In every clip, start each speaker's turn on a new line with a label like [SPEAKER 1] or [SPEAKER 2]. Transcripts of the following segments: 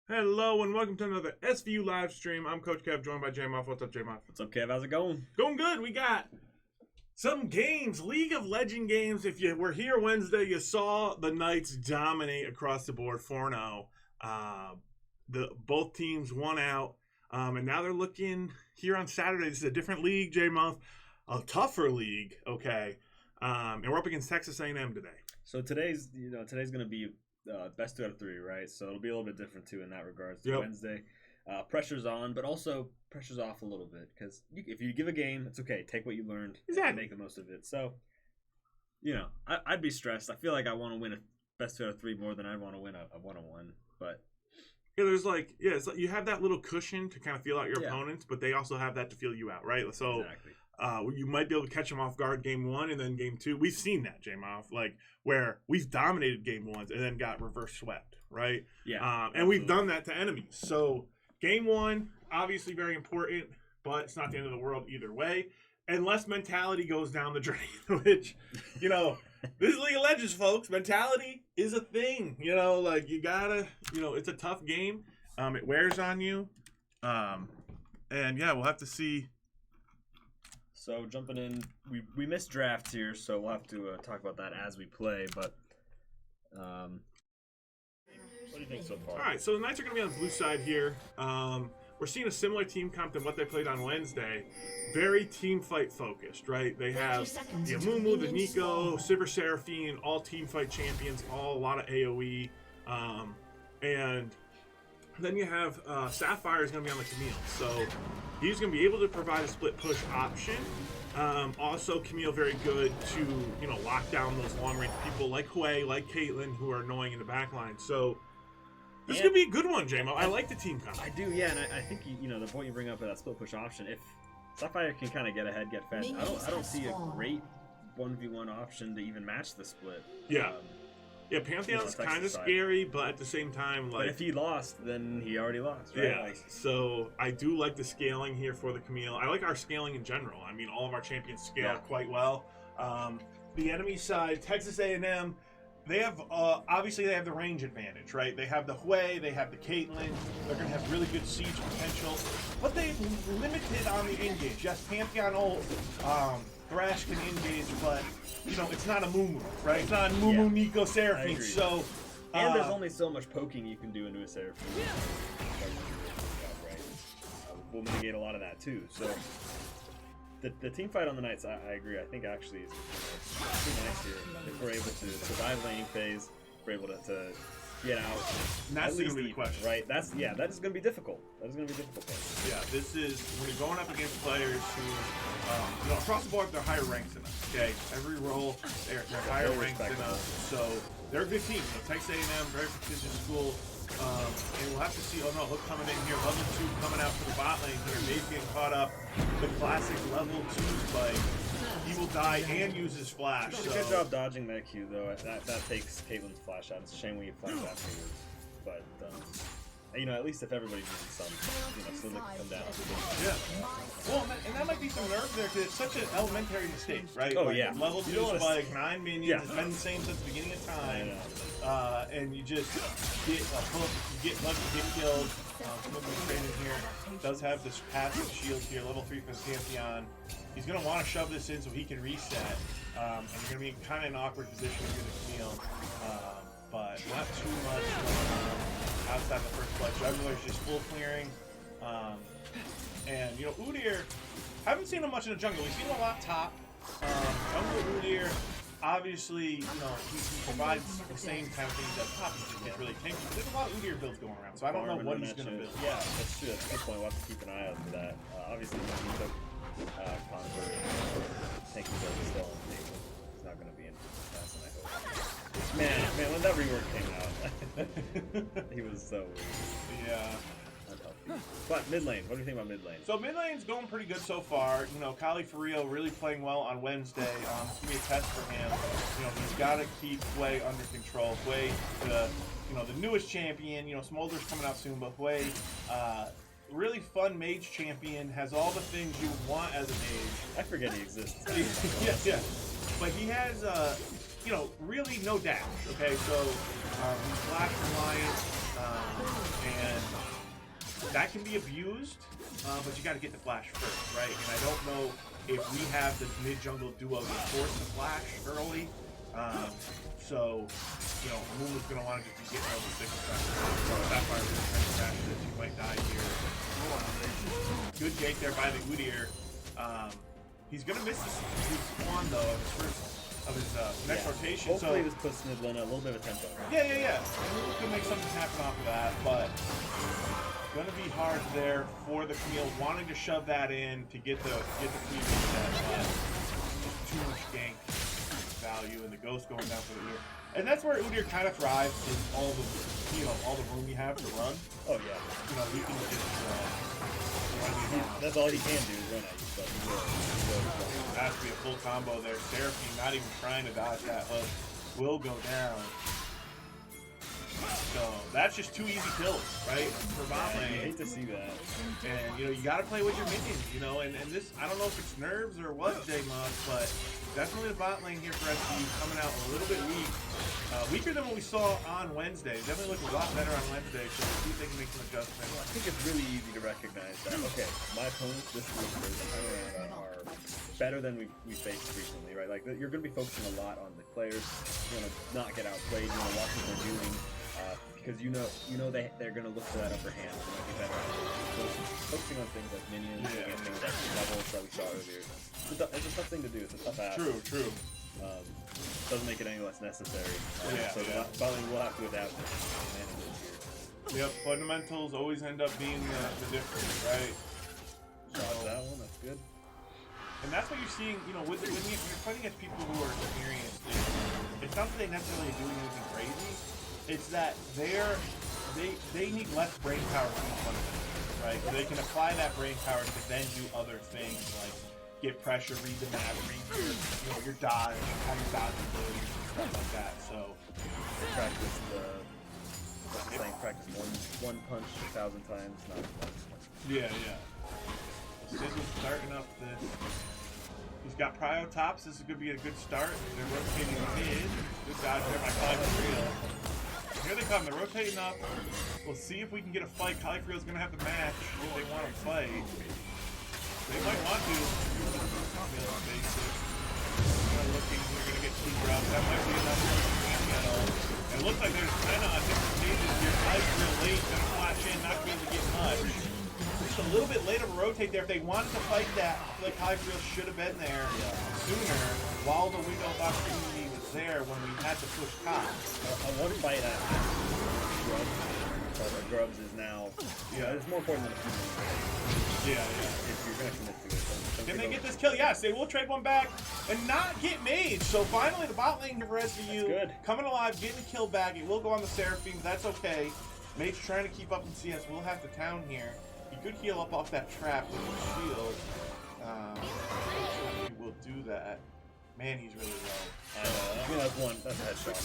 [SPEAKER 1] Hello and welcome to another SVU live stream. I'm Coach Kev, joined by J-Muff. What's up, J-Muff?
[SPEAKER 2] What's up, Kev? How's it going?
[SPEAKER 1] Going good. We got some games, League of Legends games. If you were here Wednesday, you saw the Knights dominate across the board 4-0. Both teams won out, and now they're looking here on Saturday. This is a different league, J-Muff, a tougher league, okay? And we're up against Texas A&M today.
[SPEAKER 2] So today's going to be best 2 out of 3, right? So it'll be a little bit different too in that regards to Wednesday. Pressure's on, but also pressure's off a little bit because if you give a game, it's okay. Take what you learned and make the most of it. So, I'd be stressed. I feel like I want to win a best 2 out of 3 more than I want to win a 1-on-1. But
[SPEAKER 1] yeah, it's like you have that little cushion to kind of feel out your opponents, but they also have that to feel you out, right? So
[SPEAKER 2] exactly.
[SPEAKER 1] You might be able to catch them off guard game 1 and then game 2. We've seen that, J-Muff, where we've dominated game 1s and then got reverse swept, right?
[SPEAKER 2] Yeah.
[SPEAKER 1] And we've done that to enemies. So game 1, obviously very important, but it's not the end of the world either way, unless mentality goes down the drain, which, this is League of Legends, folks. Mentality is a thing, you gotta, it's a tough game. It wears on you. And yeah, we'll have to see.
[SPEAKER 2] So jumping in, we missed drafts here, so we'll have to talk about that as we play. But what do you think so far?
[SPEAKER 1] All right, so the Knights are going to be on the blue side here. We're seeing a similar team comp than what they played on Wednesday. Very team fight focused, right? They have the Amumu, the Nico, Sivir Seraphine, all team fight champions, a lot of AoE. And then you have Sapphire is going to be on the Camille. So he's going to be able to provide a split push option. Also, Camille very good to, lock down those long-range people like Hui, like Caitlyn, who are annoying in the backline. So this is going to be a good one, J-Mo. I like the team comp.
[SPEAKER 2] I do, yeah, and I think, the point you bring up with that split push option, if Sapphire can kind of get ahead, get fed, I don't see a great 1v1 option to even match the split.
[SPEAKER 1] Yeah. Yeah, Pantheon's kind of scary, but at the same time,
[SPEAKER 2] but if he lost, then he already lost, right?
[SPEAKER 1] Yeah, so I do like the scaling here for the Camille. I like our scaling in general. I mean, all of our champions scale quite well. The enemy side, Texas A&M, they have, obviously they have the range advantage, right? They have the Hui, they have the Caitlyn, they're going to have really good siege potential, but they're limited on the engage. Yes, Pantheon ult, Thrash can engage, but it's not a Mumu, right? It's not a Mumu, Nico, Seraphine. So,
[SPEAKER 2] and there's only so much poking you can do into a Seraphine. Right? We'll mitigate a lot of that too. So, the team fight on the Knights, I agree. I think actually is pretty nice here. If we're able to survive laning phase, we're able to get out.
[SPEAKER 1] And that's going to be the question,
[SPEAKER 2] right? That is going to be difficult. That is going to be difficult.
[SPEAKER 1] Yeah, this is when you're going up against players who, across the board, they're higher ranks than us. Okay, every role they're higher ranks than us. So they're a good team. Texas A&M, very prestigious school. And we'll have to see. Oh no, Hook coming in here. Level 2 coming out for the bot lane here. Dave's getting caught up. The classic level 2 spike. He will die and use his flash.
[SPEAKER 2] He did a good job dodging that Q though. That takes Caitlyn's flash out. It's a shame when you flash afterwards. But at least if everybody's using some, so they can come down.
[SPEAKER 1] Yeah. Well, and that might be some nerve there because it's such an elementary mistake, right?
[SPEAKER 2] Oh yeah.
[SPEAKER 1] Level 2 spike, 9 minions. It's been the same since the beginning of time. And you just get a hook, you get lucky, get killed. Training here does have this passive shield here, level 3 for Pantheon. He's going to want to shove this in so he can reset. And you're going to be kind of in an awkward position here to Camille. But not too much outside the first play. Juggler's just full clearing. And, Udyr, haven't seen him much in the jungle. We've seen him a lot top. Jungle Udyr, obviously, he provides the same kind of things that top. He just gets really tanky. There's a lot of Udyr builds going around, so I don't know what he's going to build.
[SPEAKER 2] Yeah, that's true. That's a good point. We'll have to keep an eye out for that. Obviously, when he took Convert, tanky build is still on the table. He's not going to be in fast, and I hope. Man, when that rework came out, he was so weird.
[SPEAKER 1] Yeah.
[SPEAKER 2] But mid lane, what do you think about mid lane?
[SPEAKER 1] So mid lane's going pretty good so far. Kali for Rio really playing well on Wednesday. It's gonna be a test for him. He's got to keep Hui under control. Hui, the newest champion. Smolder's coming out soon, but Hui, really fun mage champion, has all the things you want as a mage.
[SPEAKER 2] I forget he exists.
[SPEAKER 1] yeah. But he has, really no dash. Okay, so he's flash reliant. and that can be abused, but you got to get the flash first, right? And I don't know if we have the mid-jungle duo to force the flash early. So, you know, Moon's going to want to just be getting over 6 seconds. So that's why we're trying to crash this. He might die here. Good gate there by the Udyr. He's going to miss his spawn, though, of his next rotation.
[SPEAKER 2] Hopefully
[SPEAKER 1] so
[SPEAKER 2] this puts Midland a little bit of tempo.
[SPEAKER 1] Yeah. And we can make something happen off of that, but gonna be hard there for the Camille wanting to shove that in to get the free reset. Just too much gank value, and the ghost going down for the Udyr. And that's where Udyr kind of thrives, is all the room you have to run.
[SPEAKER 2] Oh yeah.
[SPEAKER 1] You know, you can just
[SPEAKER 2] that's all he can do is run at you. But he will.
[SPEAKER 1] It has to be a full combo there. Seraphine not even trying to dodge that hook. Will go down. So that's just 2 easy kills, right? For bot lane.
[SPEAKER 2] I hate to see that.
[SPEAKER 1] And you know, you gotta play with your minions, you know, and this, I don't know if it's nerves or what, J-Mob, but definitely the bot lane here for SVU coming out a little bit weak. Weaker than what we saw on Wednesday. Definitely looked a lot better on Wednesday, so we'll see if they can make some adjustments.
[SPEAKER 2] I think it's really easy to recognize that, okay, my opponents this week are better than we faced recently, right? Like, you're going to be focusing a lot on the players. You're going to not get outplayed. You're going to watch what they're doing. Because you know they're going to look for that upper hand. They might be better at it. So focusing on things like minions and things like levels that we saw earlier. It's a tough thing to do. It's a tough ask.
[SPEAKER 1] True.
[SPEAKER 2] Doesn't make it any less necessary. So bot lane will have to adapt and manage it here.
[SPEAKER 1] Yep, fundamentals always end up being the difference, right?
[SPEAKER 2] So that one, that's good.
[SPEAKER 1] And that's what you're seeing, you know, when you're fighting against people who are experienced. It's not that they necessarily doing anything crazy. It's that they need less brain power to be fundamentals, right? So they can apply that brain power to then do other things like get pressure, read the map, read your dodge, how your dodge abilities, stuff like that. So
[SPEAKER 2] practice practice one punch 1,000 times, not once.
[SPEAKER 1] Yeah. Sizzle's starting up this. He's got prio tops. This is going to be a good start. They're rotating mid. Good dodge there by Caligreal. Here they come. They're rotating up. We'll see if we can get a fight. Caligreal's going to have to match if they want to fight. They might want to. Basic. Looking. We're going to get 2 grubs. That might be enough. And it looks like there's kind of a different stages here. Caligreal late. Going to flash in. Not going to be able to get much. Just a little bit later to rotate there. If they wanted to fight that, I feel like Caligreal should have been there sooner while the window of opportunity was there when we had to push top.
[SPEAKER 2] A one fight at Grubs is now, it's more important than a few minutes.
[SPEAKER 1] Yeah.
[SPEAKER 2] If you're going to commit to it.
[SPEAKER 1] Can they get this kill? Yes, they will trade one back and not get made. So finally the bot lane for SVU coming alive, getting the kill back. It will go on the Seraphine. That's okay. Mage trying to keep up in CS. We'll have the town here. He could heal up off that trap with his shield. He will do that. Man, he's really low.
[SPEAKER 2] I mean, that's a headshot.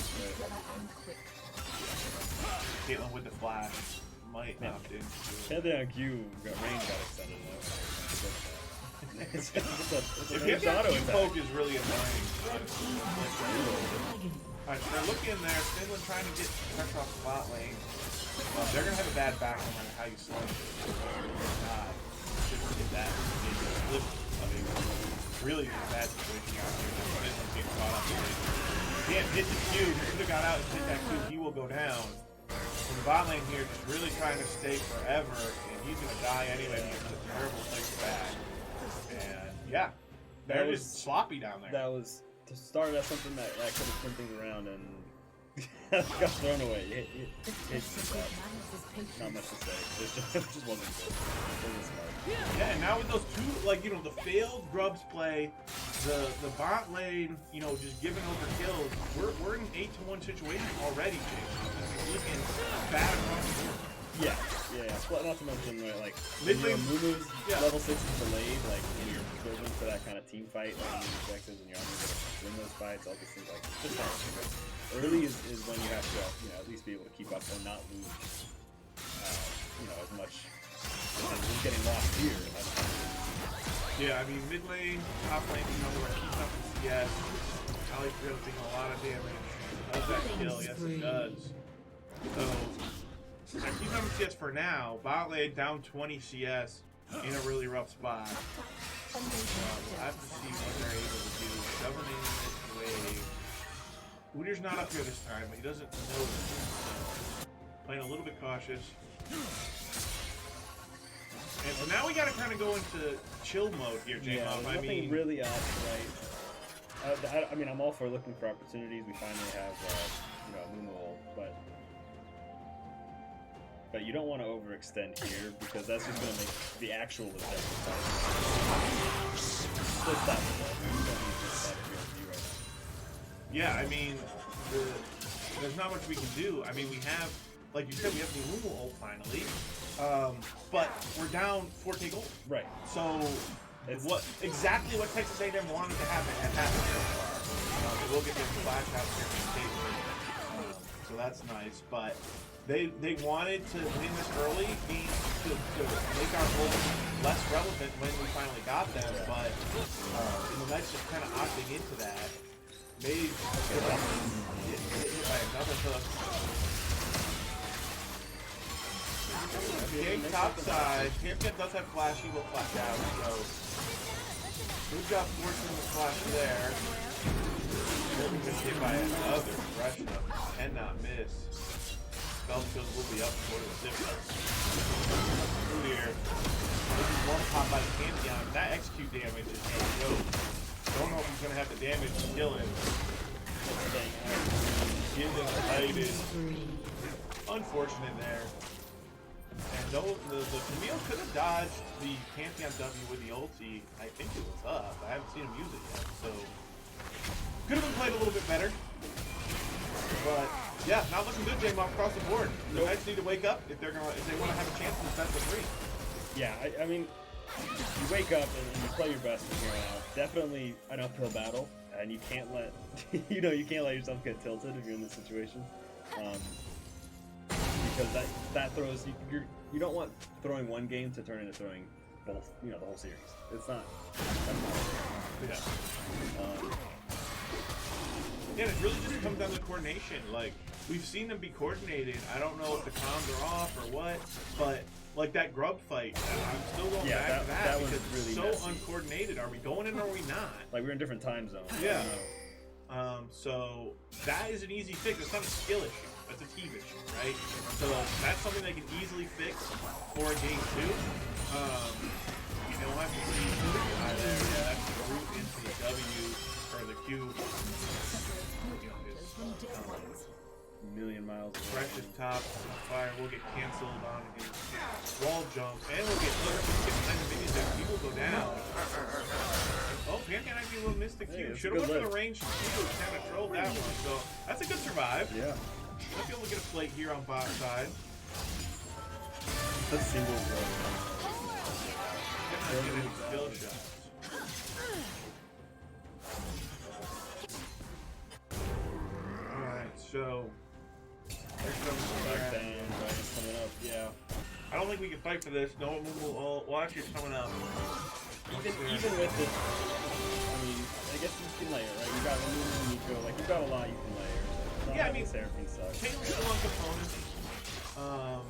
[SPEAKER 1] Caitlyn with the flash. Might not do.
[SPEAKER 2] Pantheon Q range got extended. It's
[SPEAKER 1] if you have Q poke is really annoying. Alright, so they're looking there. Finland trying to get pressure off the bot lane. They're going to have a bad back no matter how you slice it. Just get that. Flip. Really a bad situation out here. Finland's getting caught up in it. Can't hit the Q. He should have got out and hit that Q. He will go down. So the bot lane here just really trying to stay forever. And he's going to die anyway because it's a terrible place back. And yeah. They're just sloppy down there.
[SPEAKER 2] That was to start as something that could have turned things around and got thrown away. Not much to say. It just wasn't good. It wasn't smart.
[SPEAKER 1] Yeah, and now with those two, like, the failed Grubs play, the bot lane, just giving over kills, we're in an 8-to-1 situation already, James. It's looking bad across the board.
[SPEAKER 2] Yeah. Well, not to mention, like,
[SPEAKER 1] mid lane,
[SPEAKER 2] Lulu's level 6 is delayed, like, when you're building for that kind of team fight, like, objectives, and you're only going to win those fights, all these things, like, just not good. Early is when you have to, at least be able to keep up and not lose, as much as getting lost here.
[SPEAKER 1] Yeah, I mean, mid lane, top lane, where keeps up in CS. Caligreal taking a lot of damage. Does that kill? Yes, it does. So, Now, keep on CS for now. Bot lane down 20 CS in a really rough spot. We'll have to see what they're able to do. Governing this wave. Udyr's not up here this time, but he doesn't know this. Playing a little bit cautious. And so now we gotta kind of go into chill mode here, J-Mob.
[SPEAKER 2] Yeah, there's nothing really up, right? I mean, I'm all for looking for opportunities. We finally have, you know, Mumu ult, but you don't want to overextend here because that's just going to make the actual objective fight. Split that with that. You don't need this side of your view right now.
[SPEAKER 1] Yeah, I mean, there's not much we can do. I mean, we have, like you said, we have the Mumu ult finally, but we're down 4k gold.
[SPEAKER 2] Right.
[SPEAKER 1] So,
[SPEAKER 2] It's
[SPEAKER 1] exactly what Texas A&M wanted to happen had happened so far. They will get their flash out here from Caitlyn, so that's nice. But they wanted to win this early, to make our goals less relevant when we finally got them. But the Knights just kind of opting into that. Made get hit by another hook. Game top side. Champion does have flash. He will flash out. So we've got fortune to flash there. We'll be hit by another rush up. Cannot miss. Spell skills will be up for the difference. Here. This is one pop by the Pantheon. That execute damage is no joke. Don't know if he's gonna have the damage to kill him. Getting excited. Unfortunate there. And though the Camille could have dodged the Pantheon W with the ulti, I think it was up. I haven't seen him use it yet, so could have been played a little bit better. But yeah, not looking good, J-Mob, across the board. The Knights need to wake up if they want to have a chance in the best of 3.
[SPEAKER 2] Yeah, I mean, you wake up and you play your best from here on out. Definitely an uphill battle, and you can't let you can't let yourself get tilted if you're in this situation. Because that throws you don't want throwing one game to turn into throwing both, the whole series. It's not.
[SPEAKER 1] Yeah. Yeah, it really just comes down to coordination. Like, we've seen them be coordinated. I don't know if the comms are off or what, but like that grub fight, I'm still going back to that
[SPEAKER 2] was
[SPEAKER 1] because
[SPEAKER 2] really
[SPEAKER 1] it's so
[SPEAKER 2] messy.
[SPEAKER 1] uncoordinated. Are we going in or are we not?
[SPEAKER 2] Like, we're in different time zones.
[SPEAKER 1] Yeah. So that is an easy fix. It's not a skill issue. That's a team issue, right? So that's something they can easily fix for game 2. You don't have to see either. Yeah, that's the root into the W or the Q.
[SPEAKER 2] A million miles away.
[SPEAKER 1] Precious top fire will get canceled on his wall jump, and we'll get behind the minions and he will go down. Oh, Pantheon actually a little missed the Q. Should have went for the range. He kind of trolled that one, so that's a good survive.
[SPEAKER 2] Yeah.
[SPEAKER 1] Might be able to get a plate here on bot side.
[SPEAKER 2] That's single row.
[SPEAKER 1] Get any skill shots. Alright, so here comes the
[SPEAKER 2] Dragon's coming up, yeah.
[SPEAKER 1] I don't think we can fight for this. No one will watch it coming up.
[SPEAKER 2] Even with it, I mean, I guess you can layer, right? You got Lulu and Nico, like, you've got a lot you can layer.
[SPEAKER 1] Yeah, I mean,
[SPEAKER 2] Seraphine sucks.
[SPEAKER 1] Caitlyn's still on components.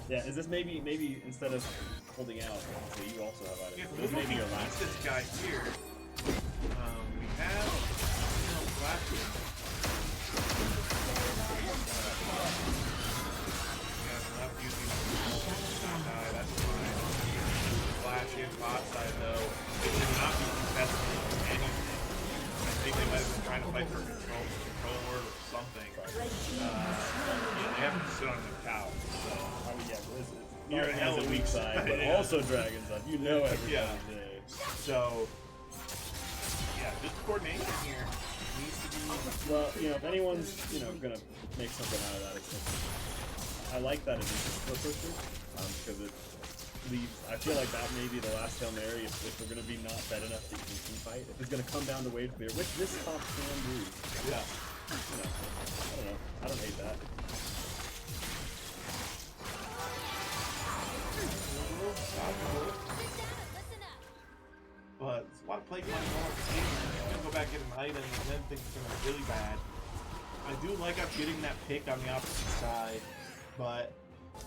[SPEAKER 2] Yeah, is this maybe instead of holding out, so you also have items?
[SPEAKER 1] Yeah,
[SPEAKER 2] This may be your last.
[SPEAKER 1] this guy here. We have flash. Enough using that's fine. Flash in bot side though. It should not be contested anything. I think they might have been trying to fight for controller or something. They have to sit on the cow. So.
[SPEAKER 2] I mean, yeah, Blizzard.
[SPEAKER 1] You're a hell of a weak side,
[SPEAKER 2] but
[SPEAKER 1] yeah.
[SPEAKER 2] also Dragon's Up. You know everybody's there.
[SPEAKER 1] So, yeah, just coordination here needs to be.
[SPEAKER 2] Well, if anyone's, gonna make something out of that, I like that it's a split pusher, because it leaves. I feel like that may be the last Hail Mary if we're gonna be not fed enough that you can team fight. If it's gonna come down to wave clear, which this top can do.
[SPEAKER 1] Yeah.
[SPEAKER 2] I don't know. I don't hate that.
[SPEAKER 1] But it's a lot of plate money going on the team. I'm gonna go back in an item and then things are gonna be really bad. I do like us getting that pick on the opposite side, but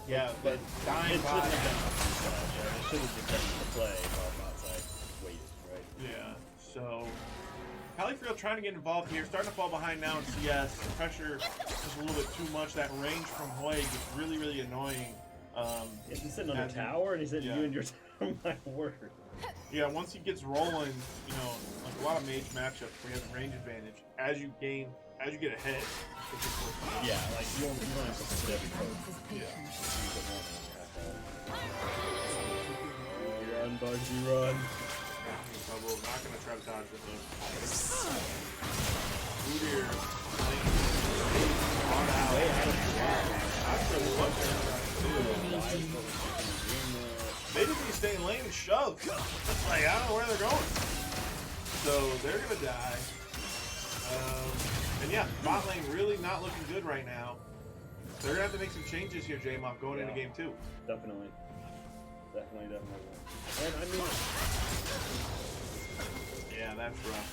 [SPEAKER 1] Yeah,
[SPEAKER 2] but
[SPEAKER 1] dying
[SPEAKER 2] it
[SPEAKER 1] by.
[SPEAKER 2] shouldn't have been outside. Right? It should have been ready to play while outside waited, right?
[SPEAKER 1] Yeah. So Califurio trying to get involved here, starting to fall behind now in CS. The pressure just a little bit too much. That range from Hoy gets really, really annoying.
[SPEAKER 2] If he's sitting on the tower and he's hitting you in your tower, my word.
[SPEAKER 1] Yeah, once he gets rolling, you know, like a lot of mage matchups where he has a range advantage. As you get ahead, it gets worse.
[SPEAKER 2] Yeah, like you don't have to put every code.
[SPEAKER 1] Yeah.
[SPEAKER 2] Run, Bugsy, run.
[SPEAKER 1] Trouble. Not gonna try to dodge with him. Udyr. On out. That's really what they're trying to do. Maybe if you stay in lane and shove. It's like, I don't know where they're going. So they're gonna die. And yeah, bot lane really not looking good right now. They're gonna have to make some changes here, J-Mob, going into game 2.
[SPEAKER 2] Definitely. And I mean,
[SPEAKER 1] yeah, that's rough.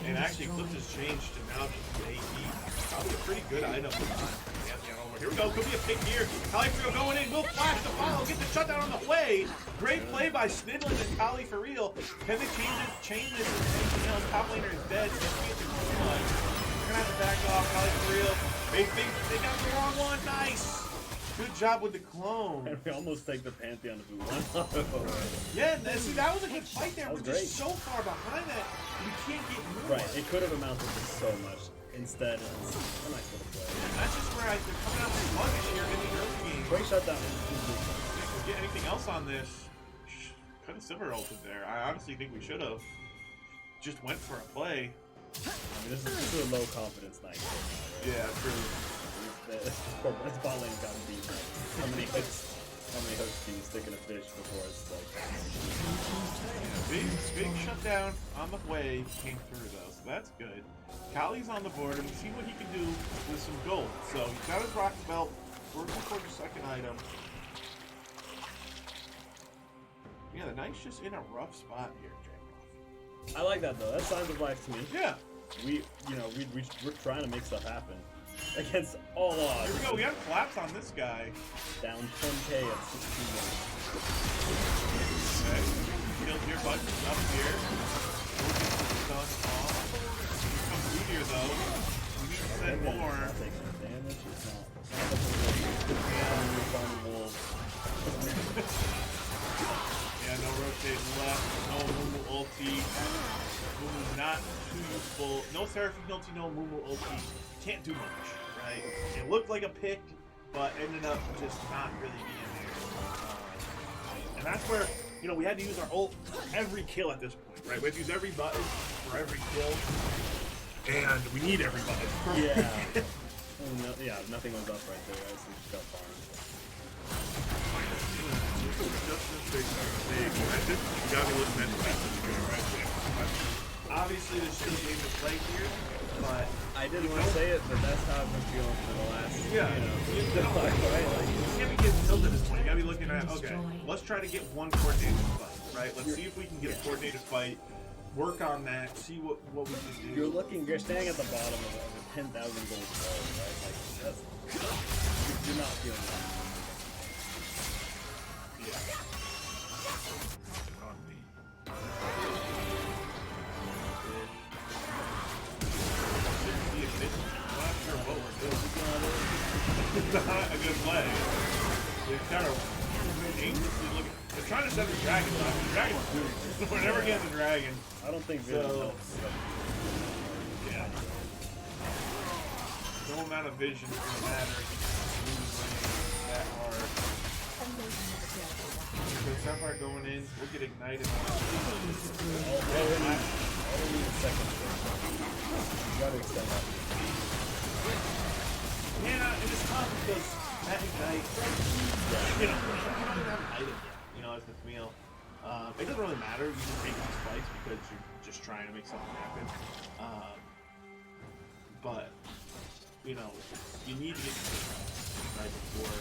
[SPEAKER 1] And actually, Eclipse has changed to now just AD. Probably a pretty good item. Here we go. Could be a pick here. Califurio going in. Will flash the follow. Get the shutdown on the way. Great play by Snidlin and Kali for real. Can they change this? You know, top laner is dead. They're gonna have to back off. Kali for real. They got the wrong one. Nice. Good job with the clone.
[SPEAKER 2] And we almost take the Pantheon to boot 1.
[SPEAKER 1] Yeah, see, that was a good fight there.
[SPEAKER 2] That was
[SPEAKER 1] We're just
[SPEAKER 2] great.
[SPEAKER 1] so far behind that we can't get moved.
[SPEAKER 2] Right, it could have amounted to so much. Instead, it's a nice little play.
[SPEAKER 1] And that's just where they're coming out sluggish here in the early game.
[SPEAKER 2] Great shutdown.
[SPEAKER 1] If we get anything else on this, could have silver ulted there. I honestly think we should have. Just went for a play.
[SPEAKER 2] I mean, this is a low confidence night. Right?
[SPEAKER 1] Yeah, true.
[SPEAKER 2] This bot lane's gotten beat. How many hooks do you stick in a fish before it's like...
[SPEAKER 1] Yeah, big shutdown on the way came through though, so that's good. Kali's on the board and see what he can do with some gold. So he's got his rock belt, working for the second item. Yeah, the Knight's just in a rough spot here, Jay.
[SPEAKER 2] I like that though. That's signs of life to me.
[SPEAKER 1] Yeah.
[SPEAKER 2] We're trying to make stuff happen against all odds.
[SPEAKER 1] Here we go. We got a collapse on this guy.
[SPEAKER 2] Down 10k at 16 minutes.
[SPEAKER 1] Okay. Killed here, Buttons up here. Stun off. Here comes Udyr though. We need to send more.
[SPEAKER 2] Not taking damage. It's
[SPEAKER 1] Yeah, no rotation left. No Mumu ulti. Mumu's not too useful. No Seraphim ulti, no Mumu ulti. Can't do much, right? It looked like a pick, but ended up just not really being there. And that's where, you know, we had to use our ult every kill at this point, right? We had to use every button for every kill. And we need every button.
[SPEAKER 2] Yeah. Yeah, nothing was up right there, guys. We just got farmed.
[SPEAKER 1] Just this big, right? You gotta be looking at the right there. Obviously, there's still a game to play here, but
[SPEAKER 2] I didn't want to say it, but that's how I've been feeling for the last,
[SPEAKER 1] right? Like, you can't be getting tilted at this point. You gotta be looking at, okay, let's try to get one coordinated fight, right? Let's see if we can get a coordinated fight, work on that, see what we can do.
[SPEAKER 2] You're standing at the bottom of a 10,000 gold ball, right? Like, that's, you're not feeling that.
[SPEAKER 1] Yeah. Not a good play. They're kind of aimlessly looking. They're trying to set the dragon, but the dragon's doomed. We're never getting the dragon.
[SPEAKER 2] I don't think vision helps.
[SPEAKER 1] Yeah. No amount of vision is going to matter. That hard. So Sapphire going in. We'll get ignited.
[SPEAKER 2] All we need a second. You gotta extend that.
[SPEAKER 1] Yeah, and it's tough because that ignite, you know, you don't even have an item yet, you know, as the meal. It doesn't really matter, you can take these fights because you're just trying to make something happen. But, you know, you need to get right before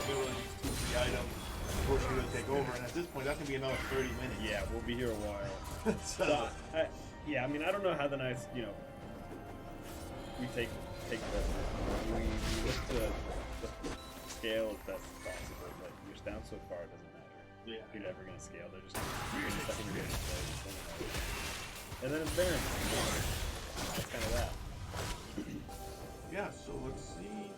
[SPEAKER 1] you know, these 2-3 items before she's going to take over, and at this point, that's going to be another 30 minutes.
[SPEAKER 2] Yeah, we'll be here a while.
[SPEAKER 1] So,
[SPEAKER 2] yeah, I mean, I don't know how the Knights, you know, we take the we look to the scale as best as possible. But you're down so far, it doesn't matter.
[SPEAKER 1] Yeah.
[SPEAKER 2] If you're never gonna scale, they're just fucking good. And then it's Baron. That's kind of that.
[SPEAKER 1] Yeah. So let's see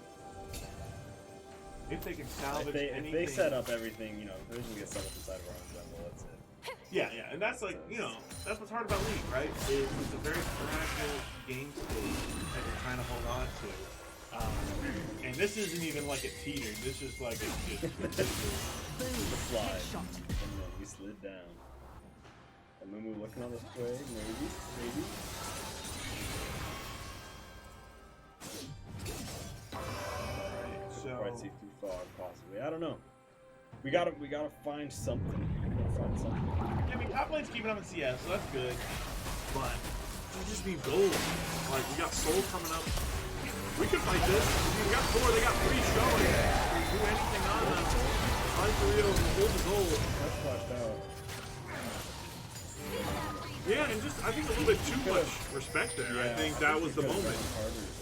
[SPEAKER 1] if they can salvage anything.
[SPEAKER 2] If they set up everything, you know, they're just gonna get settled inside of our own jungle. That's it.
[SPEAKER 1] Yeah, yeah, and that's like, you know, that's what's hard about League, right? It's a very fragile game state that you're trying to hold on to. And this isn't even like a teeter. This is like a
[SPEAKER 2] the slide. And then we slid down. And then we're looking on this way, maybe.
[SPEAKER 1] Alright, so
[SPEAKER 2] Quite see through fog, possibly. I don't know. We gotta find something. We gotta find something.
[SPEAKER 1] yeah, I mean, top lane's keeping up in CS, so that's good. But we just need gold. Like, we got Soul coming up. We could fight this. We got 4, they got 3 showing. We do anything on them. Fight for real, hold the gold.
[SPEAKER 2] That's flashed out.
[SPEAKER 1] Yeah, and just, I think a little bit too much respect there.
[SPEAKER 2] Yeah,
[SPEAKER 1] I think that was the moment.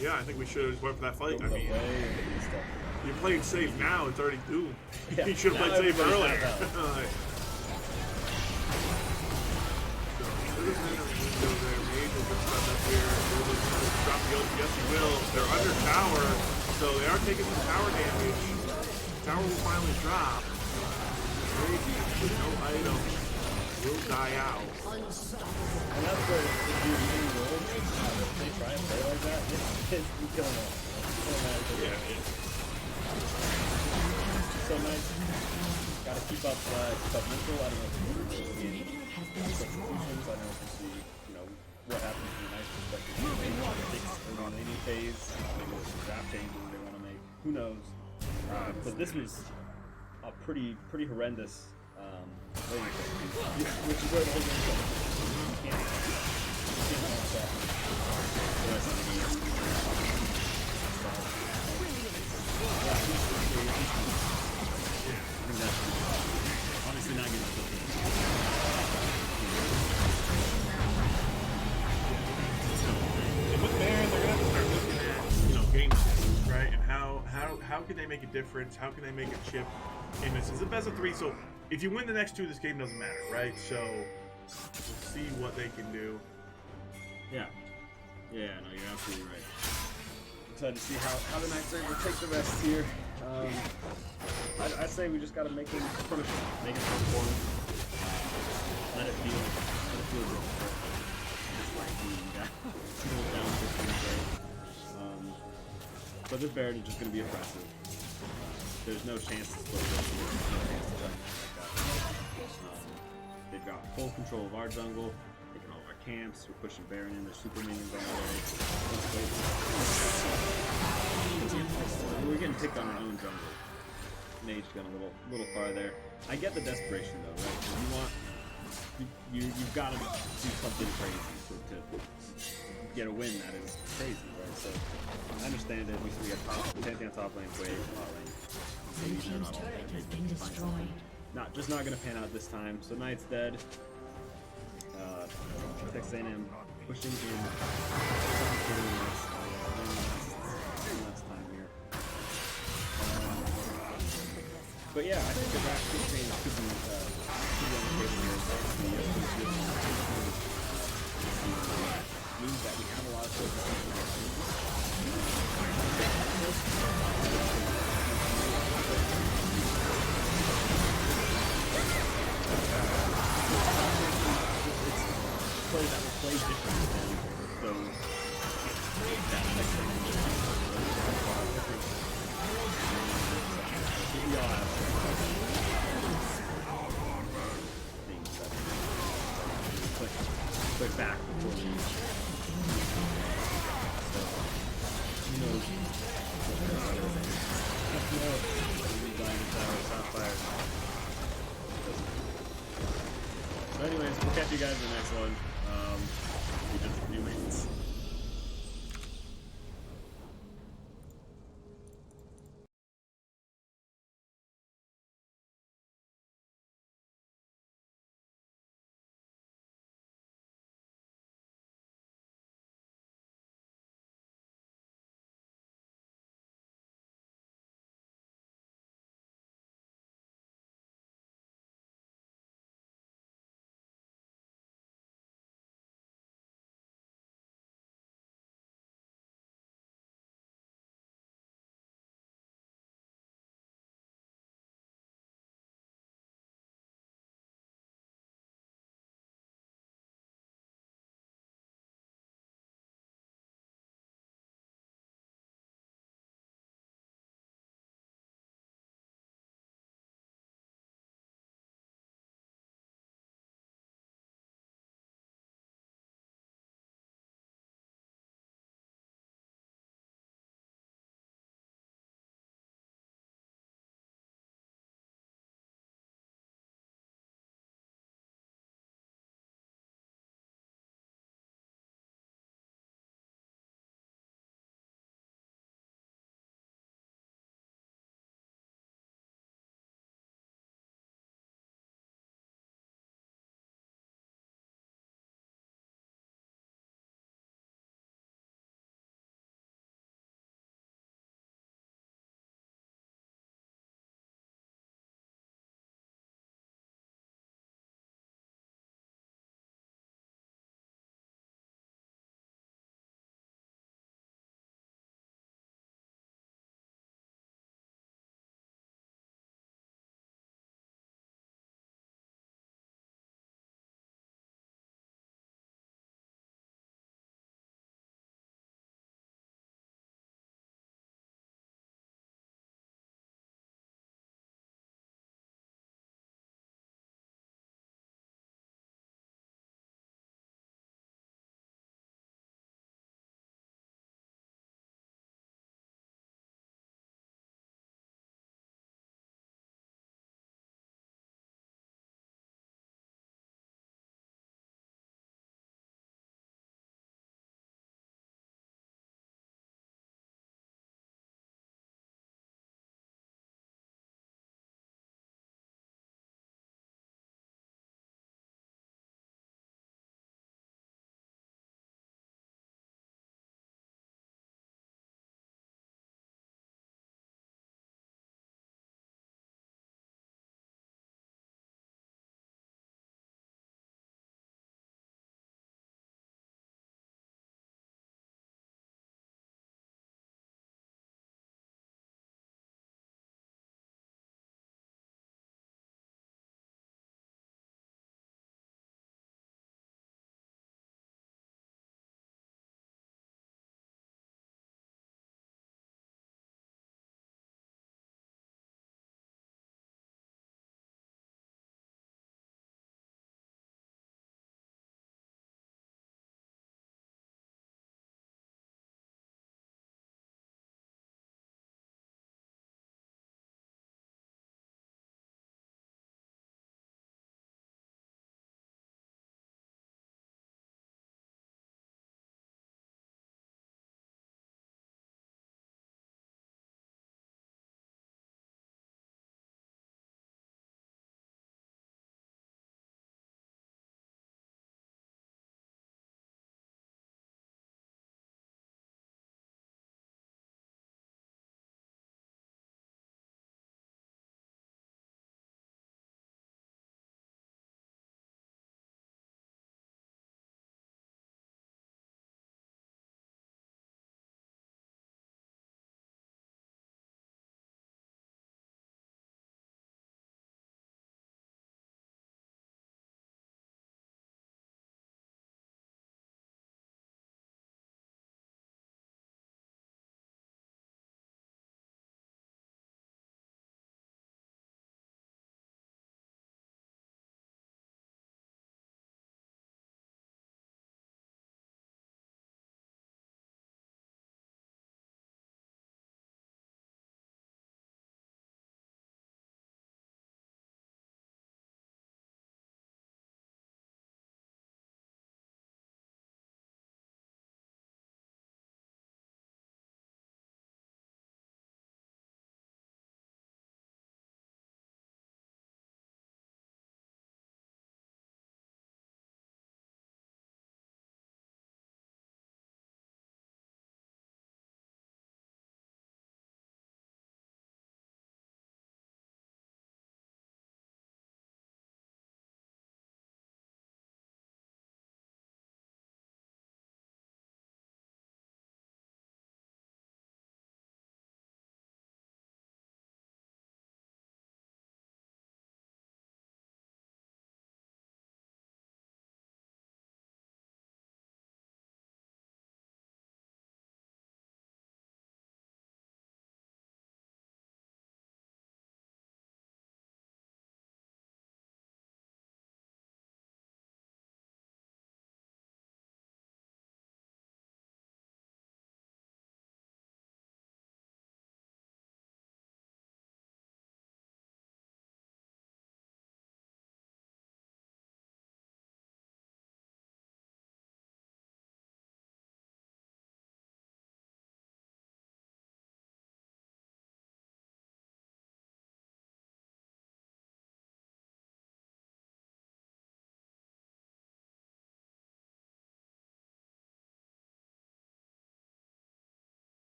[SPEAKER 1] Yeah, I think we should have just went for that fight. I mean, you played safe now, it's already doomed.
[SPEAKER 2] Yeah,
[SPEAKER 1] You should have played safe earlier. Drop the ult, yes he will. They're under tower, so they are taking some tower damage. Tower will finally drop. Crazy, no item. Will die out.
[SPEAKER 2] And that's where if you really roll, if they try and play like that, you kill them all.
[SPEAKER 1] Yeah,
[SPEAKER 2] So nice. Gotta keep up mental. I don't know if you see substitutions. I don't know if you see, you know, what happens from a nice perspective. Maybe on any phase, maybe there's some draft changes they want to make. Who knows? But this was a pretty horrendous laning phase, which is where the whole game goes. You can't launch that the rest of the game. I think that's obviously not getting to
[SPEAKER 1] And with Baron, they're gonna have to start looking at, you know, game state, right? And how can they make a difference? How can they make a chip in this? It's a best of 3, so if you win the next 2, this game doesn't matter, right? So we'll see what they can do.
[SPEAKER 2] Yeah, no, you're absolutely right. Excited to see how the Knights are able to take the rest here. I'd say we just gotta make him punish him, make him perform. Let it feel good. Just like being down 15 but this Baron is just gonna be oppressive. There's no chance to split this. There's no chance to do anything like that. They've got full control of our jungle, taking all of our camps. We're pushing Baron in. There's super minions on the way. We're getting picked on our own jungle. Mage gone a little far there. I get the desperation though, right? You've got to do something crazy to get a win that is crazy, right? So I understand it. We got Pantheon top lane, Wave, bot lane.
[SPEAKER 3] Blue team's turret has been destroyed.
[SPEAKER 2] Just not gonna pan out this time. So Knight's dead. Texas A&M pushing in. Last time here. But yeah, I think the back change could be on the table here. Means that we have a lot of play that will play different than those that we all have things that click back before we so who knows so anyways, we'll catch you guys in the next one. We just do maintenance.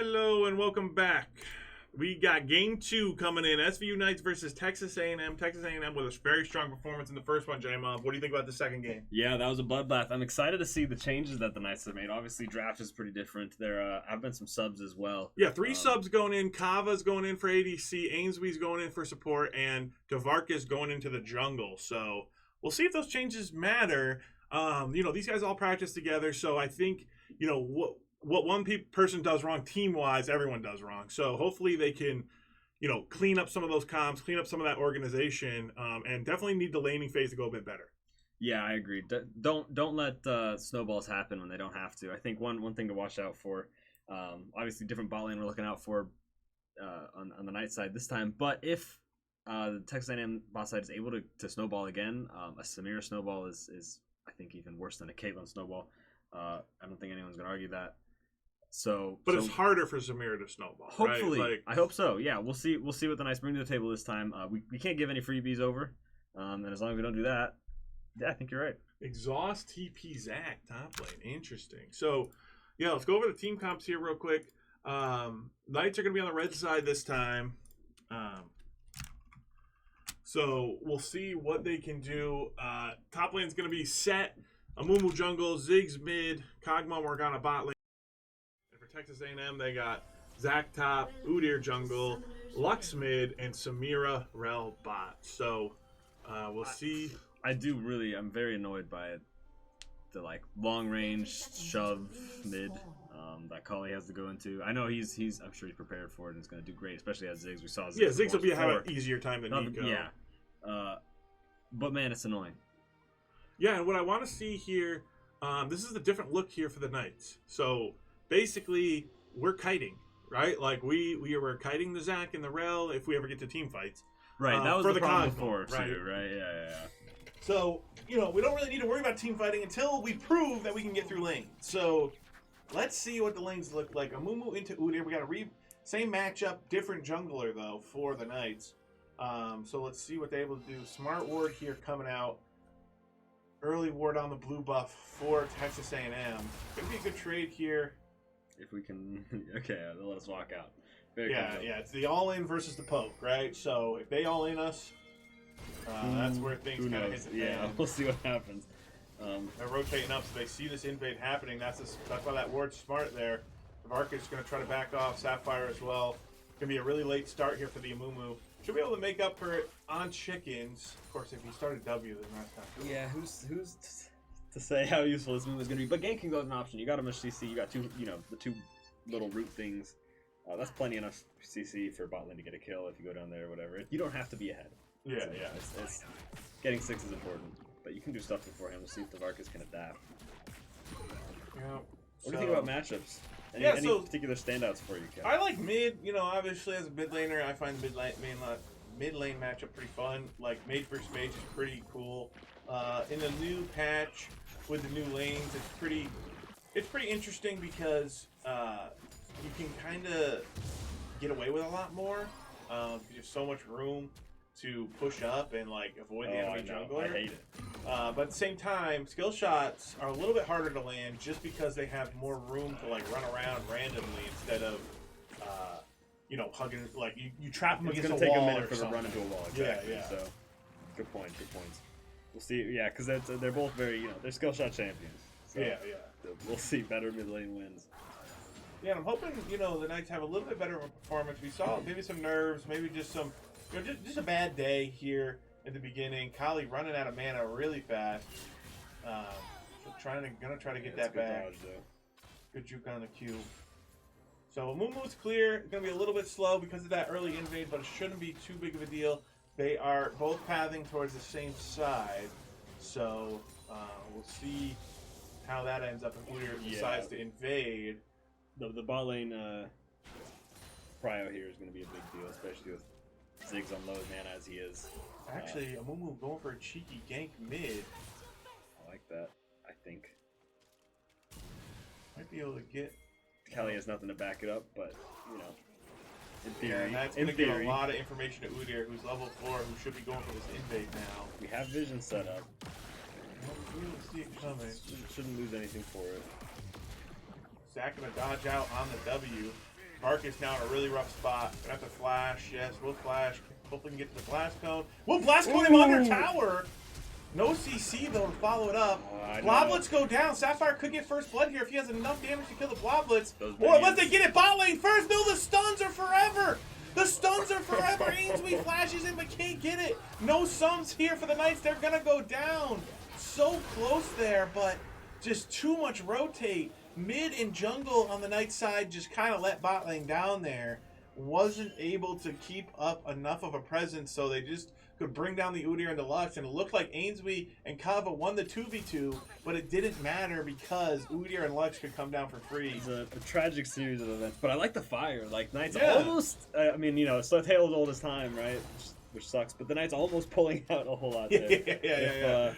[SPEAKER 1] Hello and welcome back. We got game 2 coming in. SVU Knights versus Texas A&M. Texas A&M with a very strong performance in the first one, J-Mob. What do you think about the second game?
[SPEAKER 2] Yeah, that was a bloodbath. I'm excited to see the changes that the Knights have made. Obviously, draft is pretty different. There have been some subs as well.
[SPEAKER 1] Yeah, 3 subs going in. Kava's going in for ADC. Ainsby's going in for support. And Gavarka's going into the jungle. So we'll see if those changes matter. These guys all practice together. So I think, what one person does wrong team-wise, everyone does wrong. So hopefully they can, clean up some of those comms, clean up some of that organization, and definitely need the laning phase to go a bit better.
[SPEAKER 2] Yeah, I agree. Don't let snowballs happen when they don't have to. I think one thing to watch out for, obviously different bot lane we're looking out for on the Knight side this time. But if the Texas A&M bot side is able to snowball again, a Samira snowball is I think even worse than a Caitlyn snowball. I don't think anyone's gonna argue that. But
[SPEAKER 1] it's harder for Samira to snowball.
[SPEAKER 2] Hopefully,
[SPEAKER 1] right?
[SPEAKER 2] I hope so. Yeah, we'll see. We'll see what the Knights bring to the table this time. We can't give any freebies over, and as long as we don't do that, yeah, I think you're right.
[SPEAKER 1] Exhaust TP Zac top lane. Interesting. So, yeah, let's go over the team comps here real quick. Knights are going to be on the red side this time. So we'll see what they can do. Top lane is going to be set. Amumu jungle, Ziggs mid, Kog'Maw Morgana bot lane. And for Texas A&M, they got Zac top, Udyr jungle, Lux mid, and Samira Rel bot. So we'll see.
[SPEAKER 2] I'm very annoyed by it. The long range shove mid that Kali has to go into. I know I'm sure he's prepared for it and it's going to do great, especially as Ziggs. We saw Ziggs.
[SPEAKER 1] Yeah, Ziggs will have an easier time than Nico.
[SPEAKER 2] Yeah. But man, it's annoying.
[SPEAKER 1] Yeah, and what I want to see here, this is a different look here for the Knights. So basically, we're kiting, right? Like we were kiting the Zac and the Rel if we ever get to team fights.
[SPEAKER 2] Right, that was
[SPEAKER 1] for
[SPEAKER 2] the problem before,
[SPEAKER 1] right?
[SPEAKER 2] too, right? Yeah.
[SPEAKER 1] So, we don't really need to worry about team fighting until we prove that we can get through lanes. So, let's see what the lanes look like. Amumu into Udyr. We got same matchup, different jungler, though, for the Knights. So, let's see what they're able to do. Smart ward here coming out. Early ward on the blue buff for Texas A&M. Going to be a good trade here.
[SPEAKER 2] If we can... Okay, let us walk out.
[SPEAKER 1] Yeah, it's the all-in versus the poke, right? So, if they all-in us... that's where things kind of hit the fan.
[SPEAKER 2] Yeah, we'll see what happens.
[SPEAKER 1] They're rotating up, so they see this invade happening. That's why that ward's smart there. Varka's going to try to back off. Sapphire as well. Going to be a really late start here for the Amumu. Should be able to make up for it on chickens. Of course, if he started W, then that's not good.
[SPEAKER 2] Yeah, who's to say how useful this move is going to be? But ganking is an option. You got a much CC. You got the two little root things. That's plenty enough CC for bot lane to get a kill if you go down there or whatever. You don't have to be ahead.
[SPEAKER 1] Yeah.
[SPEAKER 2] It's getting 6 is important, but you can do stuff beforehand. We'll see if the Varkas can adapt.
[SPEAKER 1] Yeah.
[SPEAKER 2] What do you think about matchups? Any particular standouts for you, Kevin?
[SPEAKER 1] I like mid. Obviously as a mid laner, I find the mid lane matchup pretty fun. Like mage versus mage is pretty cool. In the new patch with the new lanes, it's pretty interesting because you can kind of get away with a lot more. There's so much room to push up and avoid the enemy jungler.
[SPEAKER 2] I hate it.
[SPEAKER 1] But at the same time, skill shots are a little bit harder to land just because they have more room to run around randomly instead of hugging. You trap them against a wall.
[SPEAKER 2] It's gonna take a minute
[SPEAKER 1] or
[SPEAKER 2] for them to run into a wall. Exactly.
[SPEAKER 1] Yeah.
[SPEAKER 2] So good points. We'll see. Yeah, because they're both very they're skill shot champions. So
[SPEAKER 1] yeah.
[SPEAKER 2] We'll see better mid lane wins.
[SPEAKER 1] Yeah, I'm hoping the Knights have a little bit better of a performance. We saw maybe some nerves, maybe just some. Just a bad day here at the beginning. Kali running out of mana really fast. Gonna try to get that back.
[SPEAKER 2] Dodge,
[SPEAKER 1] good juke on the Q. So Amumu's clear. Gonna be a little bit slow because of that early invade, but it shouldn't be too big of a deal. They are both pathing towards the same side, so we'll see how that ends up if Udyr decides to invade.
[SPEAKER 2] The bot lane prio here is going to be a big deal, especially with Ziggs on low mana as he is.
[SPEAKER 1] Actually, Amumu going for a cheeky gank mid.
[SPEAKER 2] I like that. I think
[SPEAKER 1] might be able to get.
[SPEAKER 2] Kelly has nothing to back it up, but in theory,
[SPEAKER 1] and that's going to give a lot of information to Udyr, who's level 4, who should be going for this invade now.
[SPEAKER 2] We have vision set up.
[SPEAKER 1] We don't see it coming.
[SPEAKER 2] Shouldn't lose anything for it.
[SPEAKER 1] Zac gonna dodge out on the W. Marcus now in a really rough spot. Gonna have to flash. Yes, we'll flash. Hopefully we can get to the blast cone. We'll blast cone him under tower. No CC though to follow it up. Bloblets go down. Sapphire could get first blood here if he has enough damage to kill the Bloblets. Or unless they get it bot lane first. No, the stuns are forever. The stuns are forever. Ainsworth flashes in but can't get it. No sums here for the Knights. They're gonna go down. So close there, but just too much rotate. Mid and jungle on the Knight side just kind of let bot lane down there. Wasn't able to keep up enough of a presence, so they just could bring down the Udyr and the Lux, and it looked like Ainsworth and Kava won the 2v2, but it didn't matter because Udyr and Lux could come down for free.
[SPEAKER 2] It's a tragic series of events, but I like the fire. Like, Knights almost, I mean, you know, it's the tale as old as time, right? Which sucks, but the Knights almost pulling out a whole lot there.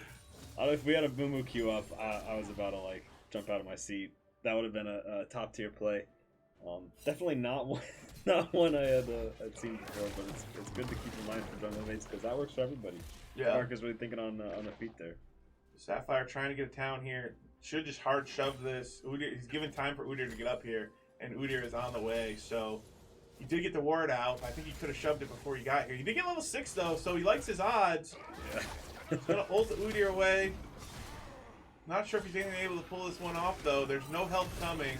[SPEAKER 2] If we had a Mumu queue up, I was about to, like, jump out of my seat. That would have been a top tier play. Definitely not one, not one I had seen before, but it's good to keep in mind for jungle mates because that works for everybody.
[SPEAKER 1] Yeah.
[SPEAKER 2] Mark is really thinking on the feet there.
[SPEAKER 1] Sapphire trying to get a town here. Should just hard shove this. Udyr, he's given time for Udyr to get up here, and Udyr is on the way. So he did get the ward out. I think he could have shoved it before he got here. He did get level 6 though, so he likes his odds.
[SPEAKER 2] Yeah.
[SPEAKER 1] He's gonna ult Udyr away. Not sure if he's even able to pull this one off though. There's no help coming.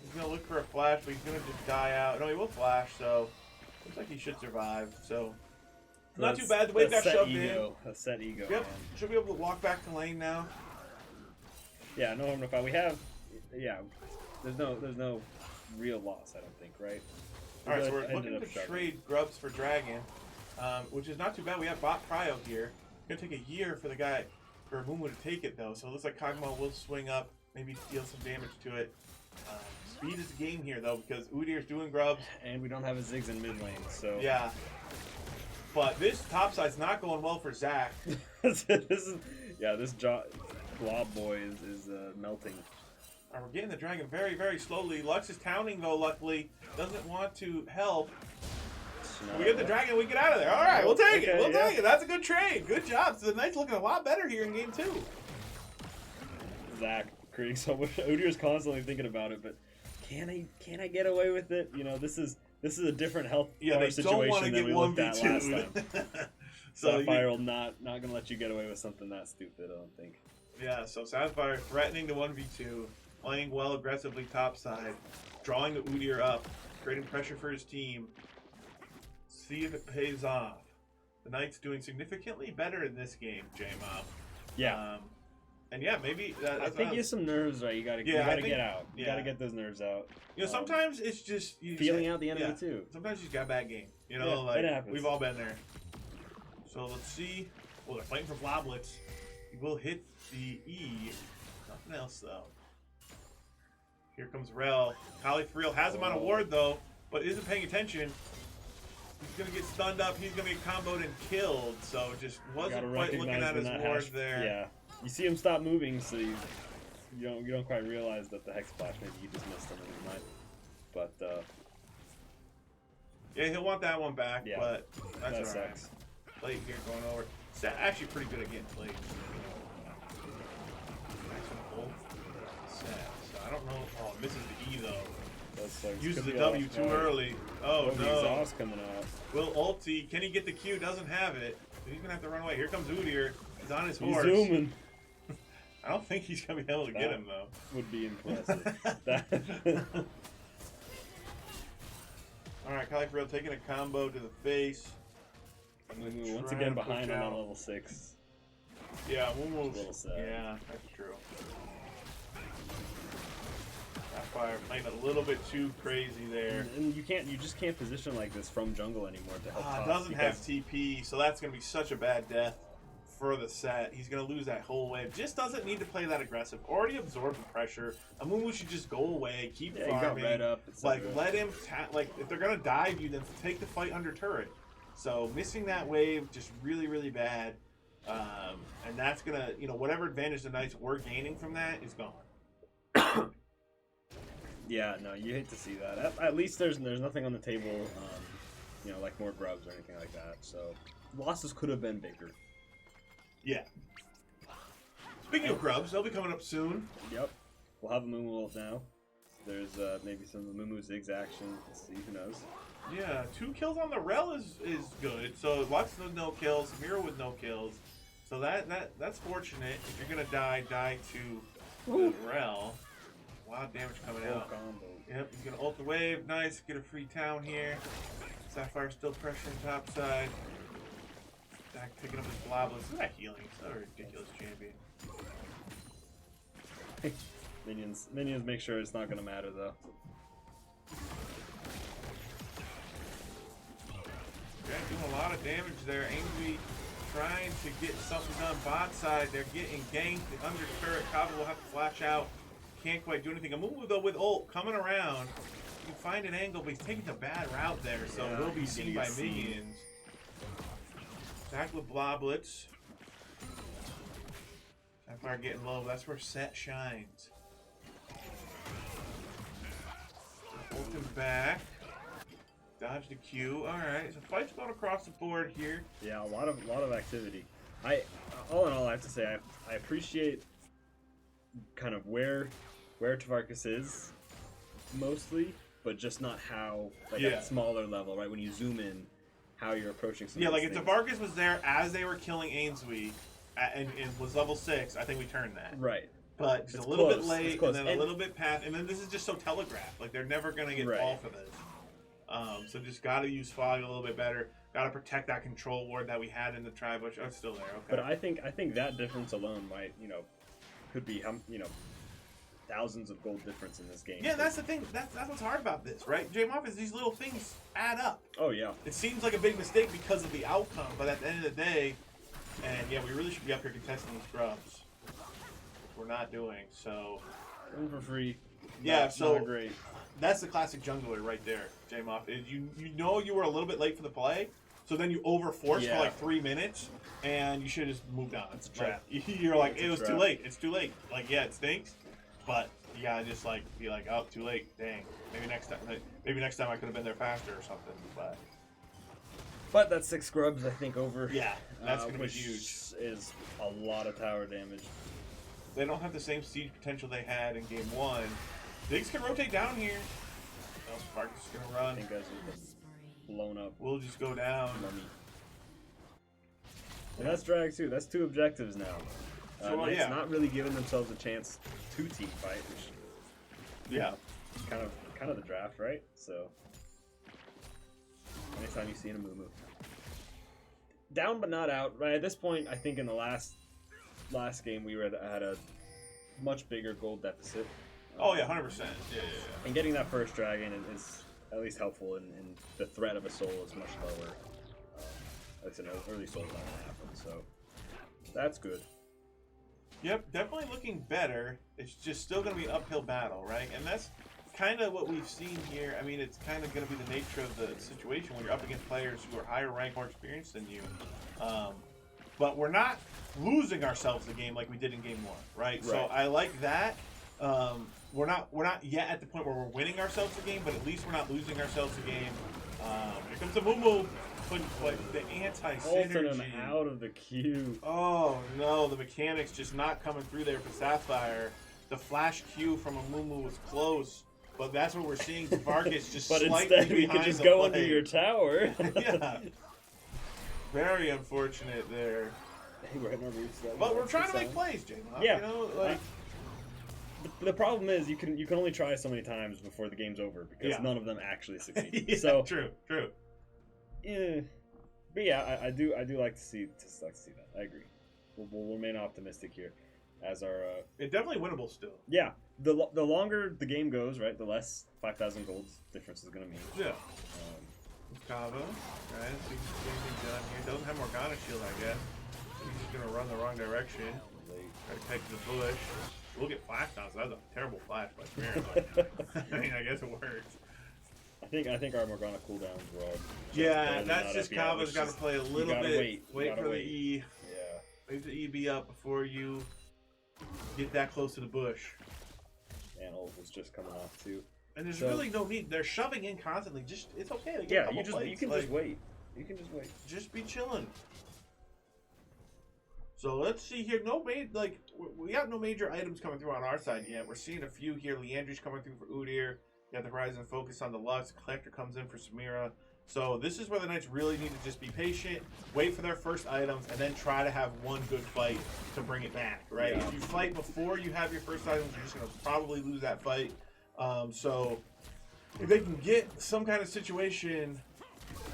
[SPEAKER 1] He's gonna look for a flash, but he's gonna just die out. No, he will flash, so looks like he should survive. So not too bad. The wave got shoved in.
[SPEAKER 2] A set ego.
[SPEAKER 1] Yep.
[SPEAKER 2] Man.
[SPEAKER 1] Should be able to walk back to lane now.
[SPEAKER 2] Yeah, no harm, no foul. We have, yeah. There's no real loss, I don't think, right?
[SPEAKER 1] All right, so we're looking to trade grubs for dragon, which is not too bad. We have bot Cryo here. It's gonna take a year for the guy, for Mumu to take it though. So it looks like Kog'Maw will swing up, maybe deal some damage to it. Speed is the game here though because Udyr's doing grubs,
[SPEAKER 2] and we don't have a Ziggs in mid lane, so
[SPEAKER 1] yeah. But this top side's not going well for Zach.
[SPEAKER 2] this blob boy is melting.
[SPEAKER 1] All right, we're getting the dragon very, very slowly. Lux is towning though. Luckily, doesn't want to help. We get the dragon, we get out of there. All right, we'll take it. We'll take it. That's a good trade. Good job. So the Knights looking a lot better here in game 2.
[SPEAKER 2] Zach creating so much. Udyr's constantly thinking about it, but can I get away with it? You know, this is a different health situation than we looked at last time. So Sapphire will not gonna let you get away with something that stupid, I don't think.
[SPEAKER 1] Yeah, so Sapphire threatening the 1v2, playing well aggressively topside, drawing the Udyr up, creating pressure for his team. See if it pays off. The Knights doing significantly better in this game, J-Mob.
[SPEAKER 2] Yeah.
[SPEAKER 1] And yeah, maybe
[SPEAKER 2] I think you have some nerves, right? You gotta get out. You gotta get those nerves out.
[SPEAKER 1] You know, sometimes it's just
[SPEAKER 2] feeling out the enemy too.
[SPEAKER 1] Sometimes you just got a bad game. You know, like we've all been there. So let's see. Well, they're fighting for Bloblets. He will hit the E. Nothing else though. Here comes Rel. Kali for real has him on a ward though, but isn't paying attention. He's gonna get stunned up. He's gonna get comboed and killed. So just wasn't quite looking at his ward there.
[SPEAKER 2] Yeah. You see him stop moving, so you don't quite realize that the Hex Splash, maybe you just missed him in your mind. But
[SPEAKER 1] yeah, he'll want that one back,
[SPEAKER 2] yeah,
[SPEAKER 1] but that's
[SPEAKER 2] that
[SPEAKER 1] alright. Plate here going over. It's actually pretty good at getting played. So I don't know. Oh, misses the E though. Uses the W too early. Oh no.
[SPEAKER 2] The exhaust coming out.
[SPEAKER 1] Will ulti. Can he get the Q? Doesn't have it. So he's gonna have to run away. Here comes Udyr. He's on his horse.
[SPEAKER 2] He's zooming.
[SPEAKER 1] I don't think he's gonna be able to get him though.
[SPEAKER 2] Would be impressive.
[SPEAKER 1] All right, Kali for real taking a combo to the face.
[SPEAKER 2] Mumu once again behind him on level 6.
[SPEAKER 1] Yeah, Mumu's
[SPEAKER 2] a little sad.
[SPEAKER 1] Yeah, that's true. Sapphire playing a little bit too crazy there.
[SPEAKER 2] And you just can't position like this from jungle anymore to help.
[SPEAKER 1] It doesn't have TP, so that's gonna be such a bad death for the set. He's gonna lose that whole wave. Just doesn't need to play that aggressive. Already absorbed the pressure. Amumu should just go away, keep farming.
[SPEAKER 2] He got red up.
[SPEAKER 1] Like let him if they're gonna dive you, then take the fight under turret. So missing that wave just really, really bad. And that's gonna, whatever advantage the Knights were gaining from that is gone.
[SPEAKER 2] Yeah, no, you hate to see that. At least there's nothing on the table, like more grubs or anything like that. So losses could have been bigger.
[SPEAKER 1] Yeah. Speaking of grubs, they'll be coming up soon.
[SPEAKER 2] Yep. We'll have a Moon Wolf now. There's maybe some Mumu Ziggs action. Let's see, who knows?
[SPEAKER 1] Yeah, 2 kills on the Rel is good. So Lux with no kills, Mira with no kills. So that's fortunate. If you're gonna die to the Rel. A lot of damage coming out.
[SPEAKER 2] Combo.
[SPEAKER 1] Yep, he's gonna ult the wave. Nice, get a free town here. Sapphire still pressuring top side. Back picking up his bloblets. Look at that healing. It's not a ridiculous champion.
[SPEAKER 2] Minions make sure it's not gonna matter though.
[SPEAKER 1] Yeah, doing a lot of damage there. Angry trying to get something done bot side. They're getting ganked. The under turret. Kava will have to flash out. Can't quite do anything. Amumu though with ult coming around. You can find an angle, but he's taking the bad route there, so
[SPEAKER 2] Yeah,
[SPEAKER 1] will be
[SPEAKER 2] he's
[SPEAKER 1] seen
[SPEAKER 2] gonna
[SPEAKER 1] by
[SPEAKER 2] get seen.
[SPEAKER 1] minions. Back with bloblets. Sapphire getting low. That's where Set shines. Ult him back. Dodge the Q. All right, so fight's going across the board here.
[SPEAKER 2] Yeah, a lot of activity. All in all, I have to say I appreciate kind of where Tavarkas is mostly, but just not how at a smaller level, right? When you zoom in, how you're approaching some.
[SPEAKER 1] Yeah,
[SPEAKER 2] of
[SPEAKER 1] like
[SPEAKER 2] these
[SPEAKER 1] if
[SPEAKER 2] things.
[SPEAKER 1] Tavarkas was there as they were killing Ainswie and was level 6, I think we turned that.
[SPEAKER 2] Right.
[SPEAKER 1] But just
[SPEAKER 2] It's
[SPEAKER 1] a little
[SPEAKER 2] close,
[SPEAKER 1] bit
[SPEAKER 2] it's
[SPEAKER 1] late,
[SPEAKER 2] close.
[SPEAKER 1] and then
[SPEAKER 2] And-
[SPEAKER 1] a little bit past, and then this is just so telegraphed. Like they're never gonna get
[SPEAKER 2] Right.
[SPEAKER 1] fall for this. So just gotta use fog a little bit better. Gotta protect that control ward that we had in the tri-bush. Oh, it's still there. Okay.
[SPEAKER 2] But I think that difference alone might, could be thousands of gold difference in this game.
[SPEAKER 1] Yeah, that's the thing. That's what's hard about this, right? J-Moff is these little things add up.
[SPEAKER 2] Oh yeah.
[SPEAKER 1] It seems like a big mistake because of the outcome, but at the end of the day, and yeah, we really should be up here contesting these scrubs. Which we're not doing, so.
[SPEAKER 2] Going for free.
[SPEAKER 1] Yeah,
[SPEAKER 2] Not
[SPEAKER 1] so
[SPEAKER 2] great.
[SPEAKER 1] that's the classic jungler right there, J-Moff. You know you were a little bit late for the play, so then you overforce
[SPEAKER 2] Yeah.
[SPEAKER 1] for like 3 minutes, and you should have just moved on.
[SPEAKER 2] It's a trap.
[SPEAKER 1] You're like,
[SPEAKER 2] It's a
[SPEAKER 1] it was too
[SPEAKER 2] trap.
[SPEAKER 1] late. It's too late. Like, yeah, it stinks, but you gotta just like be like, oh, too late. Dang. Maybe next time I could have been there faster or something.
[SPEAKER 2] But that's 6 scrubs, I think, over.
[SPEAKER 1] Yeah, that's gonna be
[SPEAKER 2] which
[SPEAKER 1] huge.
[SPEAKER 2] is a lot of tower damage.
[SPEAKER 1] They don't have the same siege potential they had in game 1. Ziggs can rotate down here. Well, Spark's just gonna
[SPEAKER 2] I
[SPEAKER 1] run.
[SPEAKER 2] think guys are blown up.
[SPEAKER 1] We'll just go down.
[SPEAKER 2] Mummy. And that's drag too. That's 2 objectives now.
[SPEAKER 1] So,
[SPEAKER 2] Knight's
[SPEAKER 1] yeah.
[SPEAKER 2] not really giving themselves a chance to team fight, which
[SPEAKER 1] Yeah.
[SPEAKER 2] is kind of the draft, right? So anytime you see a Mumu down but not out, right? At this point, I think in the last game we had a much bigger gold deficit.
[SPEAKER 1] Oh yeah, 100%. Yeah.
[SPEAKER 2] And getting that first dragon is at least helpful, and the threat of a soul is much lower. At least an early soul is not going to happen, so that's good.
[SPEAKER 1] Yep, definitely looking better. It's just still going to be an uphill battle, right? And that's kind of what we've seen here. I mean, it's kind of going to be the nature of the situation when you're up against players who are higher ranked, more experienced than you. But we're not losing ourselves the game like we did in game 1, right? So I like that. We're not yet at the point where we're winning ourselves the game, but at least we're not losing ourselves the game. Here comes the Mumu. But the anti-synergy.
[SPEAKER 2] Ulting him out of the queue.
[SPEAKER 1] Oh no, the mechanics just not coming through there for Sapphire. The flash Q from a Mumu was close, but that's what we're seeing. Vargas just
[SPEAKER 2] But
[SPEAKER 1] slightly
[SPEAKER 2] instead, we
[SPEAKER 1] behind
[SPEAKER 2] could just
[SPEAKER 1] the
[SPEAKER 2] go
[SPEAKER 1] play.
[SPEAKER 2] under your tower.
[SPEAKER 1] Yeah, very unfortunate there.
[SPEAKER 2] Hey, we're hitting our roots, though.
[SPEAKER 1] But we're trying to make plays, J-Mob.
[SPEAKER 2] Yeah.
[SPEAKER 1] You know, like
[SPEAKER 2] The problem is you can only try so many times before the game's over because none of them actually succeed.
[SPEAKER 1] yeah,
[SPEAKER 2] So
[SPEAKER 1] true.
[SPEAKER 2] yeah, but yeah, I do like to see that. I agree. We'll remain optimistic here, as our
[SPEAKER 1] It's definitely winnable still.
[SPEAKER 2] yeah. The longer the game goes, right, the less 5,000 golds difference is gonna mean.
[SPEAKER 1] Yeah. Kava, right? See if there's anything done here. Doesn't have Morgana shield, I guess. He's just gonna run the wrong direction. Try to take the bush. We'll get flashed on, so that was a terrible flash by Smear. I mean, I guess it worked.
[SPEAKER 2] I think our Morgana cooldowns were all.
[SPEAKER 1] Yeah, that's just Kava's got to play a little bit. Wait for the E.
[SPEAKER 2] Yeah.
[SPEAKER 1] Wait for the E be up before you get that close to the bush.
[SPEAKER 2] And ult was just coming off too.
[SPEAKER 1] And there's really no need. They're shoving in constantly. Just it's okay. They get a
[SPEAKER 2] Yeah,
[SPEAKER 1] couple
[SPEAKER 2] you
[SPEAKER 1] plays.
[SPEAKER 2] can
[SPEAKER 1] Like,
[SPEAKER 2] just wait. You can just wait.
[SPEAKER 1] Just be chilling. So let's see here. No bait. Like we got no major items coming through on our side yet. We're seeing a few here. Leandry's coming through for Udyr. You got the Horizon Focus on the Lux. Collector comes in for Samira. So this is where the Knights really need to just be patient, wait for their first items, and then try to have one good fight to bring it back, right?
[SPEAKER 2] Yeah.
[SPEAKER 1] If you fight before you have your first items, you're just going to probably lose that fight. So if they can get some kind of situation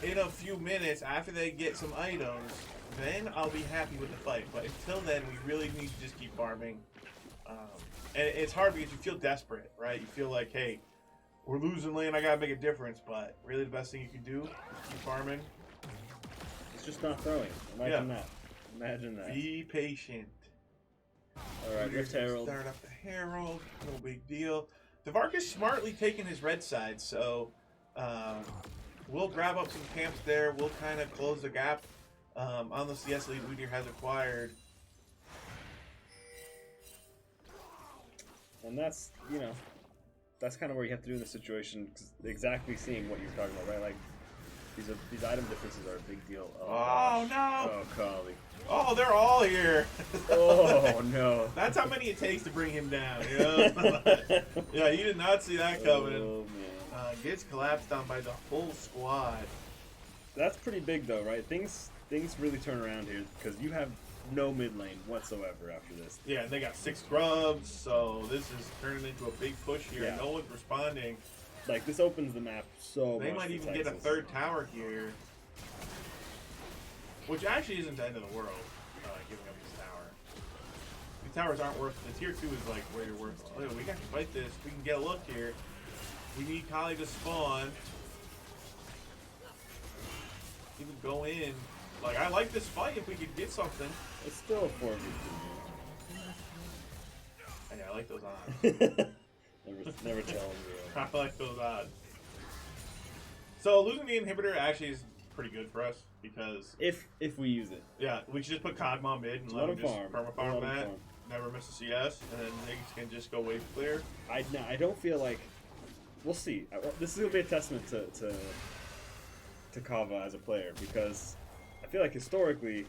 [SPEAKER 1] in a few minutes after they get some items, then I'll be happy with the fight. But until then, we really need to just keep farming. And it's hard because you feel desperate, right? You feel like, hey, we're losing lane, I gotta make a difference, but really the best thing you can do is keep farming.
[SPEAKER 2] It's just not throwing. Imagine that. Imagine that.
[SPEAKER 1] Be patient.
[SPEAKER 2] Alright, Rift Herald.
[SPEAKER 1] Start up the Herald, no big deal. Devark is smartly taking his red side, so we'll grab up some camps there. We'll kind of close the gap on the CS lead Udyr has acquired.
[SPEAKER 2] And that's, you know, that's kind of where you have to do in this situation, exactly seeing what you're talking about, right? Like, these item differences are a big deal.
[SPEAKER 1] Oh, no!
[SPEAKER 2] Oh, Kali.
[SPEAKER 1] Oh, they're all here!
[SPEAKER 2] Oh, no.
[SPEAKER 1] That's how many it takes to bring him down, you know? Yeah, you did not see that coming.
[SPEAKER 2] Oh, man.
[SPEAKER 1] Gets collapsed on by the whole squad.
[SPEAKER 2] That's pretty big, though, right? Things really turn around here, because you have no mid lane whatsoever after this.
[SPEAKER 1] Yeah, they got 6 grubs, so this is turning into a big push here.
[SPEAKER 2] Yeah.
[SPEAKER 1] No one's responding.
[SPEAKER 2] Like, this opens the map so much.
[SPEAKER 1] They might
[SPEAKER 2] for
[SPEAKER 1] even get a
[SPEAKER 2] Texas.
[SPEAKER 1] 3rd tower here. Which actually isn't the end of the world, giving up this tower. These towers aren't worth... The tier 2 is like where you're worth... Oh, we got to fight this. We can get a look here. We need Kali to spawn. Even go in. Like, I like this fight if we could get something.
[SPEAKER 2] It's still a 4v2.
[SPEAKER 1] Yeah, I like those odds.
[SPEAKER 2] never tell them.
[SPEAKER 1] I like those odds. So losing the inhibitor actually is pretty good for us because
[SPEAKER 2] If we use it.
[SPEAKER 1] yeah, we should just put Kog'Maw mid and let him just perma-farm that. Never miss a CS, and then niggas can just go wave clear.
[SPEAKER 2] I don't feel like we'll see. This is gonna be a testament to Kava as a player because I feel like historically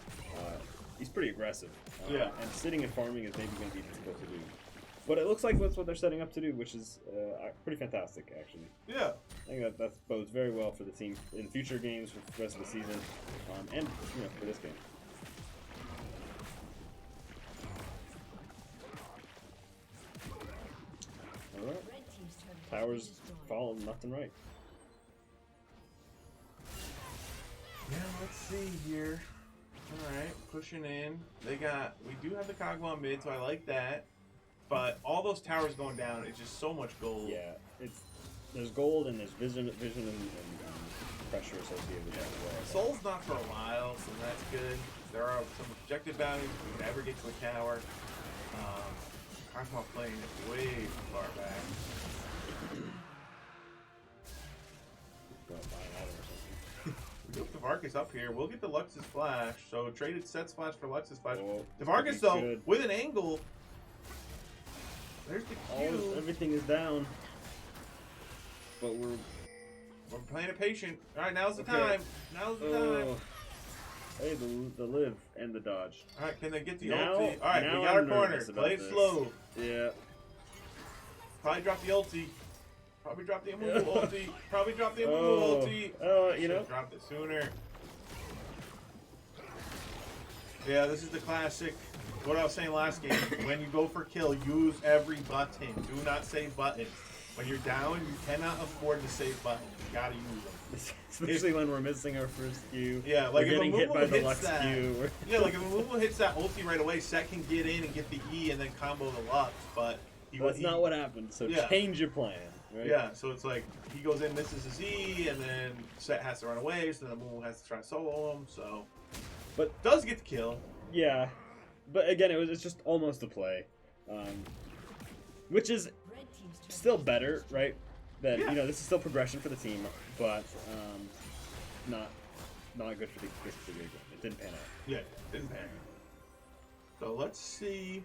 [SPEAKER 2] he's pretty aggressive.
[SPEAKER 1] Yeah.
[SPEAKER 2] And sitting and farming is maybe going to be difficult to do. But it looks like that's what they're setting up to do, which is pretty fantastic, actually.
[SPEAKER 1] Yeah.
[SPEAKER 2] I think that bodes very well for the team in future games for the rest of the season, and for this game. All right. Towers fall left and right.
[SPEAKER 1] Yeah, let's see here. Alright, pushing in. We do have the Kog'Maw mid, so I like that. But all those towers going down is just so much gold.
[SPEAKER 2] Yeah, there's gold and there's vision and pressure associated with that as well.
[SPEAKER 1] Soul's not for a while, so that's good. There are some objective bounties. We can never get to a tower. Kog'Maw playing it way too far back.
[SPEAKER 2] Go buy an item or something.
[SPEAKER 1] We hope Devarkus up here. We'll get the Lux's flash. So traded set splash for Lux's flash.
[SPEAKER 2] Oh,
[SPEAKER 1] Devarkus though,
[SPEAKER 2] good.
[SPEAKER 1] with an angle. There's the Q.
[SPEAKER 2] Everything is down. But we're
[SPEAKER 1] playing it patient. Alright, now's the
[SPEAKER 2] Okay.
[SPEAKER 1] time. Now's the time.
[SPEAKER 2] Hey, the live and the dodge.
[SPEAKER 1] Alright, can they get the
[SPEAKER 2] Now-
[SPEAKER 1] ulti? Alright,
[SPEAKER 2] now
[SPEAKER 1] we got our
[SPEAKER 2] I'm
[SPEAKER 1] corner.
[SPEAKER 2] nervous about
[SPEAKER 1] Play it
[SPEAKER 2] this.
[SPEAKER 1] slow.
[SPEAKER 2] Yeah.
[SPEAKER 1] Probably drop the ulti. Probably drop the immovable ulti. Probably drop the immovable ulti. Should've dropped it sooner. Yeah, this is the classic. What I was saying last game. When you go for kill, use every button. Do not save buttons. When you're down, you cannot afford to save buttons. You gotta use them.
[SPEAKER 2] Especially when we're missing our first Q.
[SPEAKER 1] Yeah, like
[SPEAKER 2] we're
[SPEAKER 1] if
[SPEAKER 2] getting hit by the
[SPEAKER 1] hits
[SPEAKER 2] Lux
[SPEAKER 1] that,
[SPEAKER 2] Q.
[SPEAKER 1] yeah, like if Removal hits that ulti right away, Set can get in and get the E and then combo the Lux, but
[SPEAKER 2] That's not what happened, so
[SPEAKER 1] Yeah.
[SPEAKER 2] change your plan. Right?
[SPEAKER 1] Yeah, so it's like he goes in, misses his E, and then Set has to run away, so then Removal has to try to solo him. So,
[SPEAKER 2] But
[SPEAKER 1] does get the kill.
[SPEAKER 2] yeah, but again, it's just almost a play, which is still better, right? That
[SPEAKER 1] Yeah.
[SPEAKER 2] this is still progression for the team, but not good for the game. It didn't pan out.
[SPEAKER 1] Yeah, didn't pan. So let's see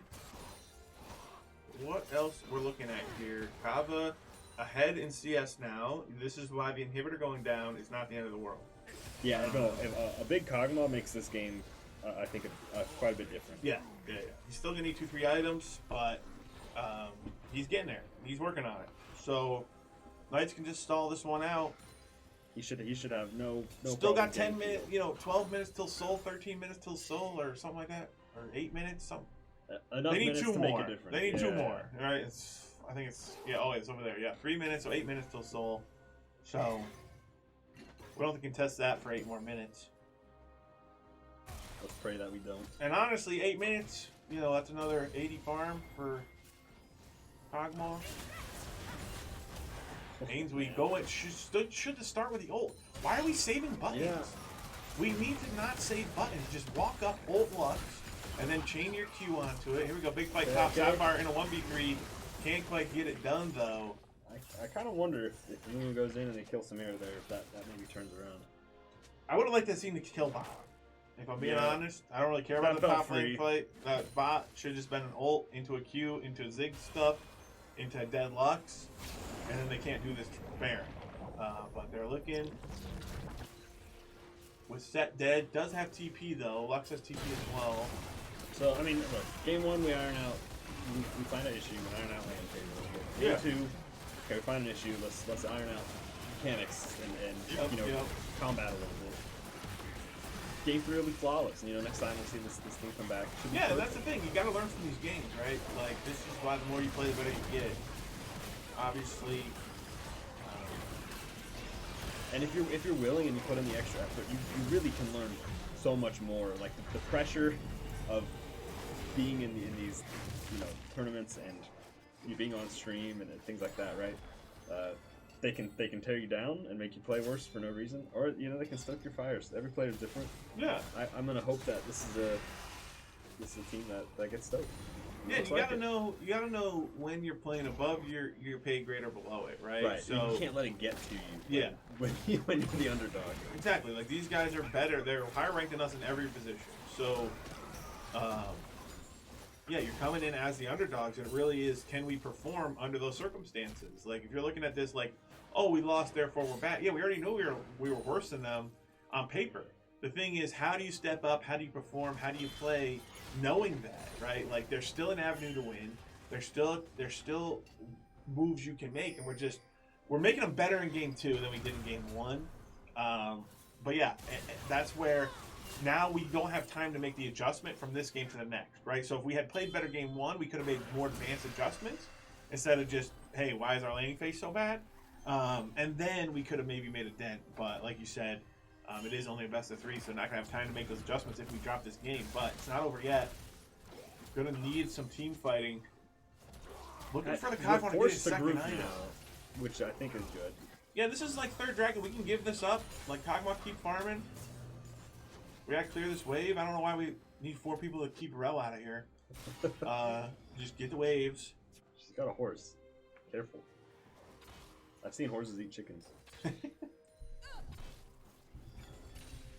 [SPEAKER 1] what else we're looking at here. Kava ahead in CS now. This is why the inhibitor going down is not the end of the world.
[SPEAKER 2] Yeah, no, if, a big Kog'Maw makes this game I think, quite a bit different.
[SPEAKER 1] Yeah. He's still gonna need 2-3 items, but he's getting there. He's working on it. So Knights can just stall this one out.
[SPEAKER 2] He should have no
[SPEAKER 1] Still got
[SPEAKER 2] problem
[SPEAKER 1] 10 minutes, 12 minutes till Soul, 13 minutes till Soul, or something like that, or 8 minutes. Something.
[SPEAKER 2] Enough
[SPEAKER 1] They need
[SPEAKER 2] minutes
[SPEAKER 1] 2
[SPEAKER 2] to
[SPEAKER 1] more.
[SPEAKER 2] make a difference.
[SPEAKER 1] They need
[SPEAKER 2] yeah.
[SPEAKER 1] 2 more. All right. I think it's it's over there. Yeah, 3 minutes, so 8 minutes till Soul. So we don't have to contest that for 8 more minutes.
[SPEAKER 2] Let's pray that we don't.
[SPEAKER 1] And honestly, 8 minutes, that's another 80 farm for Kog'Maw. Ainsworth going should have start with the ult. Why are we saving buttons?
[SPEAKER 2] Yeah.
[SPEAKER 1] We need to not save buttons. Just walk up, ult Lux, and then chain your Q onto it. Here we go, big fight, top Sapphire in a 1v3. Can't quite get it done though.
[SPEAKER 2] I kind of wonder if Luna goes in and they kill Samira there, if that maybe turns around.
[SPEAKER 1] I would have liked to see the kill bot. If I'm being honest, I don't really care about the top lane fight. That bot should have just been an ult into a Q, into a Zig stuff, into a dead Lux, and then they can't do this Baron. But they're looking with Set dead. Does have TP though. Lux has TP as well.
[SPEAKER 2] So I mean, look, game 1 we iron out. We find an issue. We iron out lane phase. Game 2, okay, we find an issue. Let's iron out mechanics and combat a little bit. Game 3 will be flawless, and next time we'll see this thing come back.
[SPEAKER 1] Yeah, that's the thing. You got to learn from these games, right? Like this is why the more you play, the better you get. Obviously.
[SPEAKER 2] And if you're willing and you put in the extra effort, you really can learn so much more. Like the pressure of being in these tournaments and you being on stream and things like that, right? They can tear you down and make you play worse for no reason, or they can stoke your fires. Every player is different.
[SPEAKER 1] Yeah.
[SPEAKER 2] I'm gonna hope that this is a team that gets stoked.
[SPEAKER 1] Yeah, you gotta know when you're playing above your pay grade or below it, right?
[SPEAKER 2] Right.
[SPEAKER 1] So
[SPEAKER 2] you can't let it get to you.
[SPEAKER 1] Yeah.
[SPEAKER 2] When you're the underdog.
[SPEAKER 1] Exactly. Like these guys are better. They're higher ranked than us in every position. So, you're coming in as the underdogs, and it really is, can we perform under those circumstances? Like if you're looking at this like, oh, we lost, therefore we're bad. Yeah, we already knew we were worse than them on paper. The thing is, how do you step up? How do you perform? How do you play? Knowing that, right? Like there's still an avenue to win. There's still moves you can make, and we're making them better in game 2 than we did in game 1. But yeah, that's where now we don't have time to make the adjustment from this game to the next, right? So if we had played better game 1, we could have made more advanced adjustments instead of just, hey, why is our laning phase so bad? And then we could have maybe made a dent. But like you said, it is only a best of 3, so not going to have time to make those adjustments if we drop this game. But it's not over yet. Going to need some team fighting. Looking for the Kog'Maw to get his second item.
[SPEAKER 2] Now, which I think is good.
[SPEAKER 1] Yeah, this is like 3rd dragon. We can give this up. Like Kog'Maw keep farming. We gotta clear this wave. I don't know why we need 4 people to keep Rel out of here. Just get the waves.
[SPEAKER 2] She's got a horse. Careful. I've seen horses eat chickens.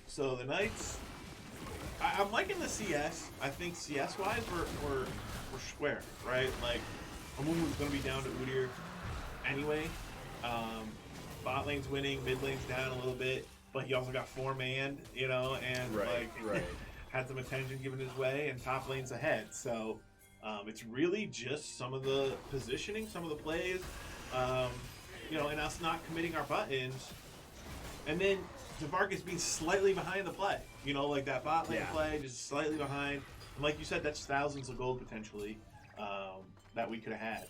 [SPEAKER 1] So the Knights, I'm liking the CS. I think CS-wise, we're square, right? Like, Amumu's going to be down to Udyr anyway. Bot lane's winning, mid lane's down a little bit, but he also got 4-manned, and
[SPEAKER 2] right.
[SPEAKER 1] had some attention given his way, and top lane's ahead. So it's really just some of the positioning, some of the plays, and us not committing our buttons, and then Devarcus being slightly behind the play. Like that bot lane play, just slightly behind. And like you said, that's thousands of gold potentially that we could have had.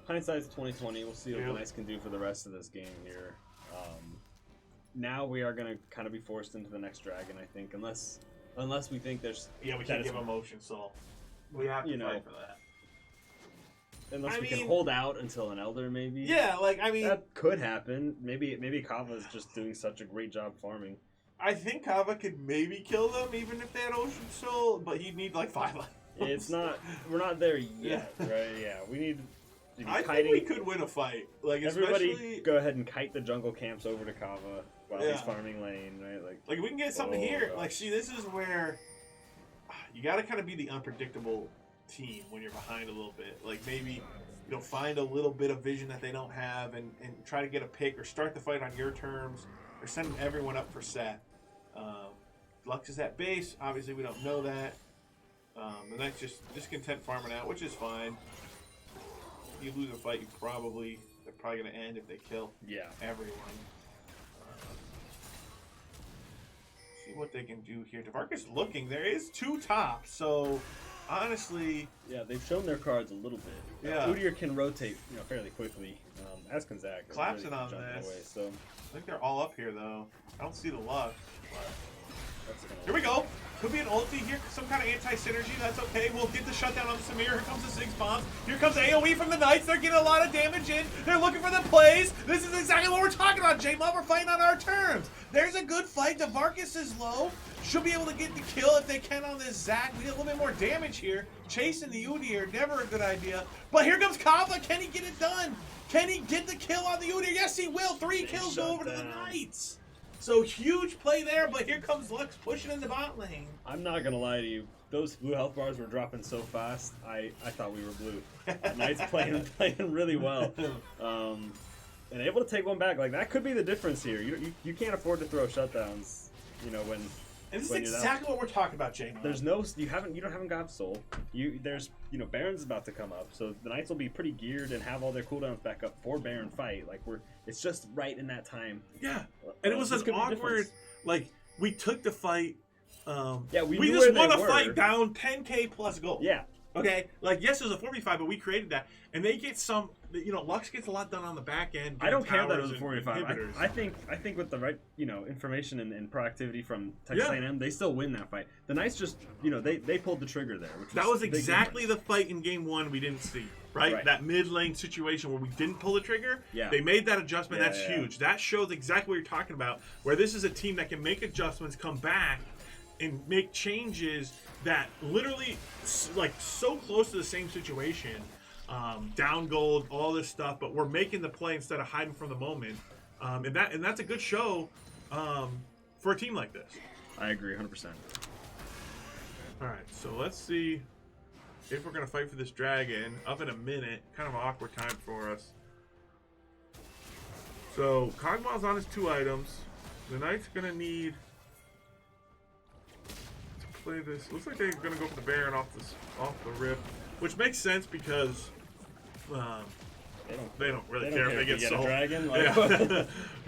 [SPEAKER 2] Hindsight's 2020. We'll see what the Knights can do for the rest of this game here. Now we are going to kind of be forced into the next dragon, I think, unless we think there's...
[SPEAKER 1] Yeah, we can't give emotion, so we have to fight for that.
[SPEAKER 2] Unless we can hold out until an Elder, maybe.
[SPEAKER 1] Yeah,
[SPEAKER 2] that could happen. Maybe Kava's just doing such a great job farming.
[SPEAKER 1] I think Kava could maybe kill them even if they had Ocean Soul, but he'd need like 5 lives.
[SPEAKER 2] It's not. We're not there yet, right? Yeah, we need.
[SPEAKER 1] I think we could win a fight. Like
[SPEAKER 2] everybody, go ahead and kite the jungle camps over to Kava while he's farming lane, right?
[SPEAKER 1] Like we can get something here. Gosh. Like, see, this is where you got to kind of be the unpredictable team when you're behind a little bit. Like maybe find a little bit of vision that they don't have, and try to get a pick or start the fight on your terms, or send everyone up for set. Lux is at base. Obviously, we don't know that. The Knights just content farming out, which is fine. If you lose a fight, they're probably going to end if they kill everyone. See what they can do here. Devarkus looking. There is 2 tops, so honestly...
[SPEAKER 2] Yeah, they've shown their cards a little bit.
[SPEAKER 1] Yeah.
[SPEAKER 2] Udyr can rotate fairly quickly, as can Zach.
[SPEAKER 1] Collapsing
[SPEAKER 2] really
[SPEAKER 1] on this.
[SPEAKER 2] Away, so
[SPEAKER 1] I think they're all up here, though. I don't see the Lux, but...
[SPEAKER 2] Here
[SPEAKER 1] we go. Could be an ulti here, some kind of anti-synergy. That's okay. We'll get the shutdown on the Samir. Here comes the 6 bombs. Here comes AoE from the Knights. They're getting a lot of damage in. They're looking for the plays. This is exactly what we're talking about, J-Mob. We're fighting on our terms. There's a good fight. Devarkus is low. Should be able to get the kill if they can on this Zac. We get a little bit more damage here. Chasing the Udyr, never a good idea. But here comes Kava. Can he get it done? Can he get the kill on the Udyr? Yes, he will. 3 kills go over to the Knights. So huge play there, but here comes Lux pushing in the bot lane.
[SPEAKER 2] I'm not gonna lie to you. Those blue health bars were dropping so fast. I thought we were blue. Knights playing really well, and able to take one back. Like that could be the difference here. You can't afford to throw shutdowns. When.
[SPEAKER 1] And this is exactly what we're talking about, Jay.
[SPEAKER 2] There's no, you don't got soul. There's Baron's about to come up, so the Knights will be pretty geared and have all their cooldowns back up for Baron fight. Like it's just right in that time.
[SPEAKER 1] Yeah, and it was an awkward. Like we took the fight. We
[SPEAKER 2] just
[SPEAKER 1] won a fight down 10k plus gold.
[SPEAKER 2] Yeah.
[SPEAKER 1] Okay, like yes, it was a 4v5, but we created that, and they get some. Lux gets a lot done on the back end.
[SPEAKER 2] I don't care that it was a 4v5. I think with the right information and proactivity from Texas A&M, they still win that fight. The Knights just they pulled the trigger there.
[SPEAKER 1] That was exactly the fight in game 1 we didn't see. Right? That mid lane situation where we didn't pull the trigger.
[SPEAKER 2] Yeah.
[SPEAKER 1] They made that adjustment. That's huge. That shows exactly what you're talking about. Where this is a team that can make adjustments, come back, and make changes that literally like so close to the same situation. Down gold, all this stuff, but we're making the play instead of hiding from the moment, and that's a good show for a team like this.
[SPEAKER 2] I agree, 100%.
[SPEAKER 1] All right, so let's see if we're gonna fight for this dragon. Up in a minute, kind of an awkward time for us. So Kog'Maw's on his 2 items. The Knight's gonna need to play this. Looks like they're gonna go for the Baron off the rip, which makes sense because. They don't really care if they get sold.
[SPEAKER 2] A dragon. Like,
[SPEAKER 1] yeah.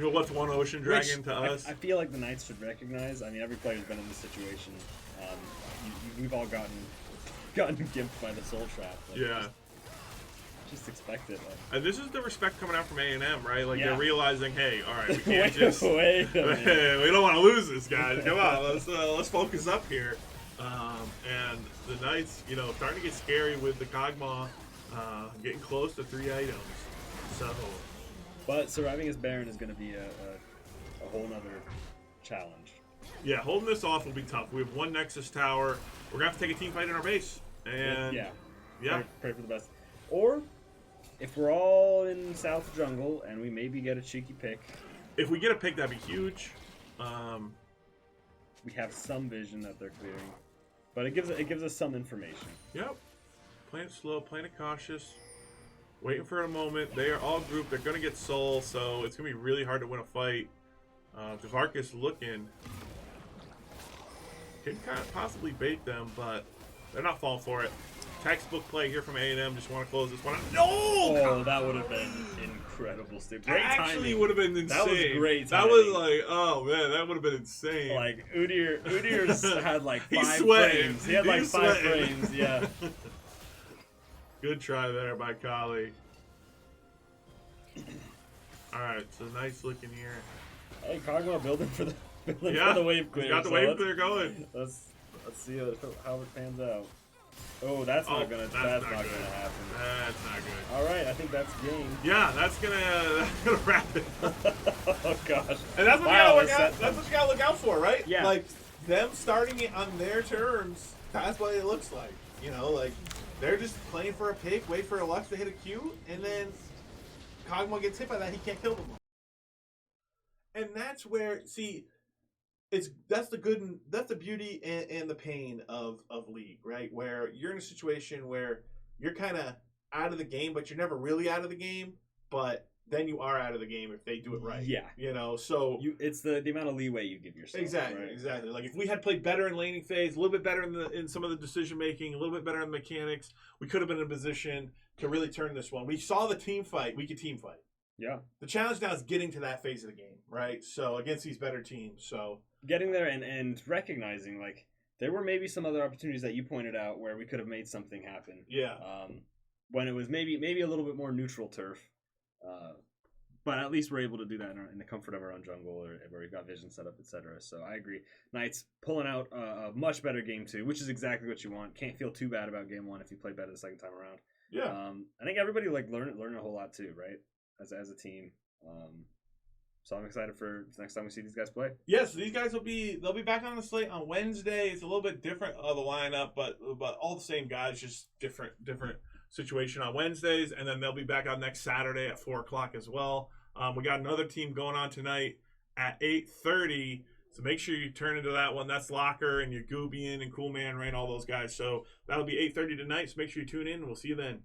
[SPEAKER 1] What's one ocean dragon to us?
[SPEAKER 2] I feel like the Knights should recognize. I mean, every player's been in this situation. We've all gotten gimped by the soul trap. Like,
[SPEAKER 1] yeah.
[SPEAKER 2] Just expect it. Like.
[SPEAKER 1] And this is the respect coming out from A&M, right? Like they're realizing, hey, all right, we can't we don't want to lose this, guys. Come on, let's focus up here. And the Knights, starting to get scary with the Kog'Maw. Getting close to 3 items. So,
[SPEAKER 2] but surviving as Baron is going to be a whole nother challenge.
[SPEAKER 1] Yeah, holding this off will be tough. We have 1 Nexus tower. We're gonna have to take a team fight in our base, and
[SPEAKER 2] pray for the best. Or if we're all in South Jungle and we maybe get a cheeky pick.
[SPEAKER 1] If we get a pick, that'd be huge.
[SPEAKER 2] We have some vision that they're clearing, but it gives us some information.
[SPEAKER 1] Yep. Playing slow, playing it cautious, waiting for a moment. They are all grouped. They're going to get soul, so it's going to be really hard to win a fight. Devarkus looking. Can kind of possibly bait them, but they're not falling for it. Textbook play here from A&M. Just want to close this one out. No!
[SPEAKER 2] Oh, that would have been incredible, Steve. Great timing.
[SPEAKER 1] Actually would have been insane.
[SPEAKER 2] That was great timing.
[SPEAKER 1] That was like, oh man, that would have been insane.
[SPEAKER 2] Like, Udyr's had like 5 frames. He had like 5 frames, yeah.
[SPEAKER 1] Good try there by Kali. Alright, so nice looking here.
[SPEAKER 2] Hey, Kog'Maw building for the wave clear.
[SPEAKER 1] Got the wave clear going.
[SPEAKER 2] Let's see how it pans out. Oh, that's not gonna happen.
[SPEAKER 1] That's not good.
[SPEAKER 2] Alright, I think that's game.
[SPEAKER 1] Yeah, that's gonna wrap it.
[SPEAKER 2] Oh gosh.
[SPEAKER 1] And that's what you gotta look out. That's what you gotta look out for, right?
[SPEAKER 2] Yeah.
[SPEAKER 1] Like them starting it on their terms, that's what it looks like. Like they're just playing for a pick, wait for a Lux to hit a Q, and then Kog'Maw gets hit by that, he can't kill them. And that's where, that's the beauty and the pain of League, right? Where you're in a situation where you're kind of out of the game, but you're never really out of the game. But then you are out of the game if they do it right.
[SPEAKER 2] Yeah.
[SPEAKER 1] So
[SPEAKER 2] it's the amount of leeway you give yourself.
[SPEAKER 1] exactly,
[SPEAKER 2] right?
[SPEAKER 1] exactly. Like if we had played better in laning phase, a little bit better in some of the decision making, a little bit better in the mechanics, we could have been in a position to really turn this one. We saw the team fight. We could team fight.
[SPEAKER 2] Yeah.
[SPEAKER 1] The challenge now is getting to that phase of the game, right? So against these better teams. So
[SPEAKER 2] getting there and recognizing like there were maybe some other opportunities that you pointed out where we could have made something happen.
[SPEAKER 1] Yeah.
[SPEAKER 2] When it was maybe a little bit more neutral turf. But at least we're able to do that in the comfort of our own jungle, or where we've got vision set up, etc. So I agree. Knights pulling out a much better game 2, which is exactly what you want. Can't feel too bad about game 1 if you play better the second time around.
[SPEAKER 1] Yeah.
[SPEAKER 2] I think everybody learned a whole lot too, right? As a team. So I'm excited for next time we see these guys play.
[SPEAKER 1] Yeah, so these guys they'll be back on the slate on Wednesday. It's a little bit different of the lineup, but all the same guys, just different situation on Wednesdays, and then they'll be back on next Saturday at 4:00 as well. We got another team going on tonight at 8:30, so make sure you turn into that one. That's Locker and your Goobian and Cool Man, right? All those guys. So that'll be 8:30 tonight. So make sure you tune in, and we'll see you then.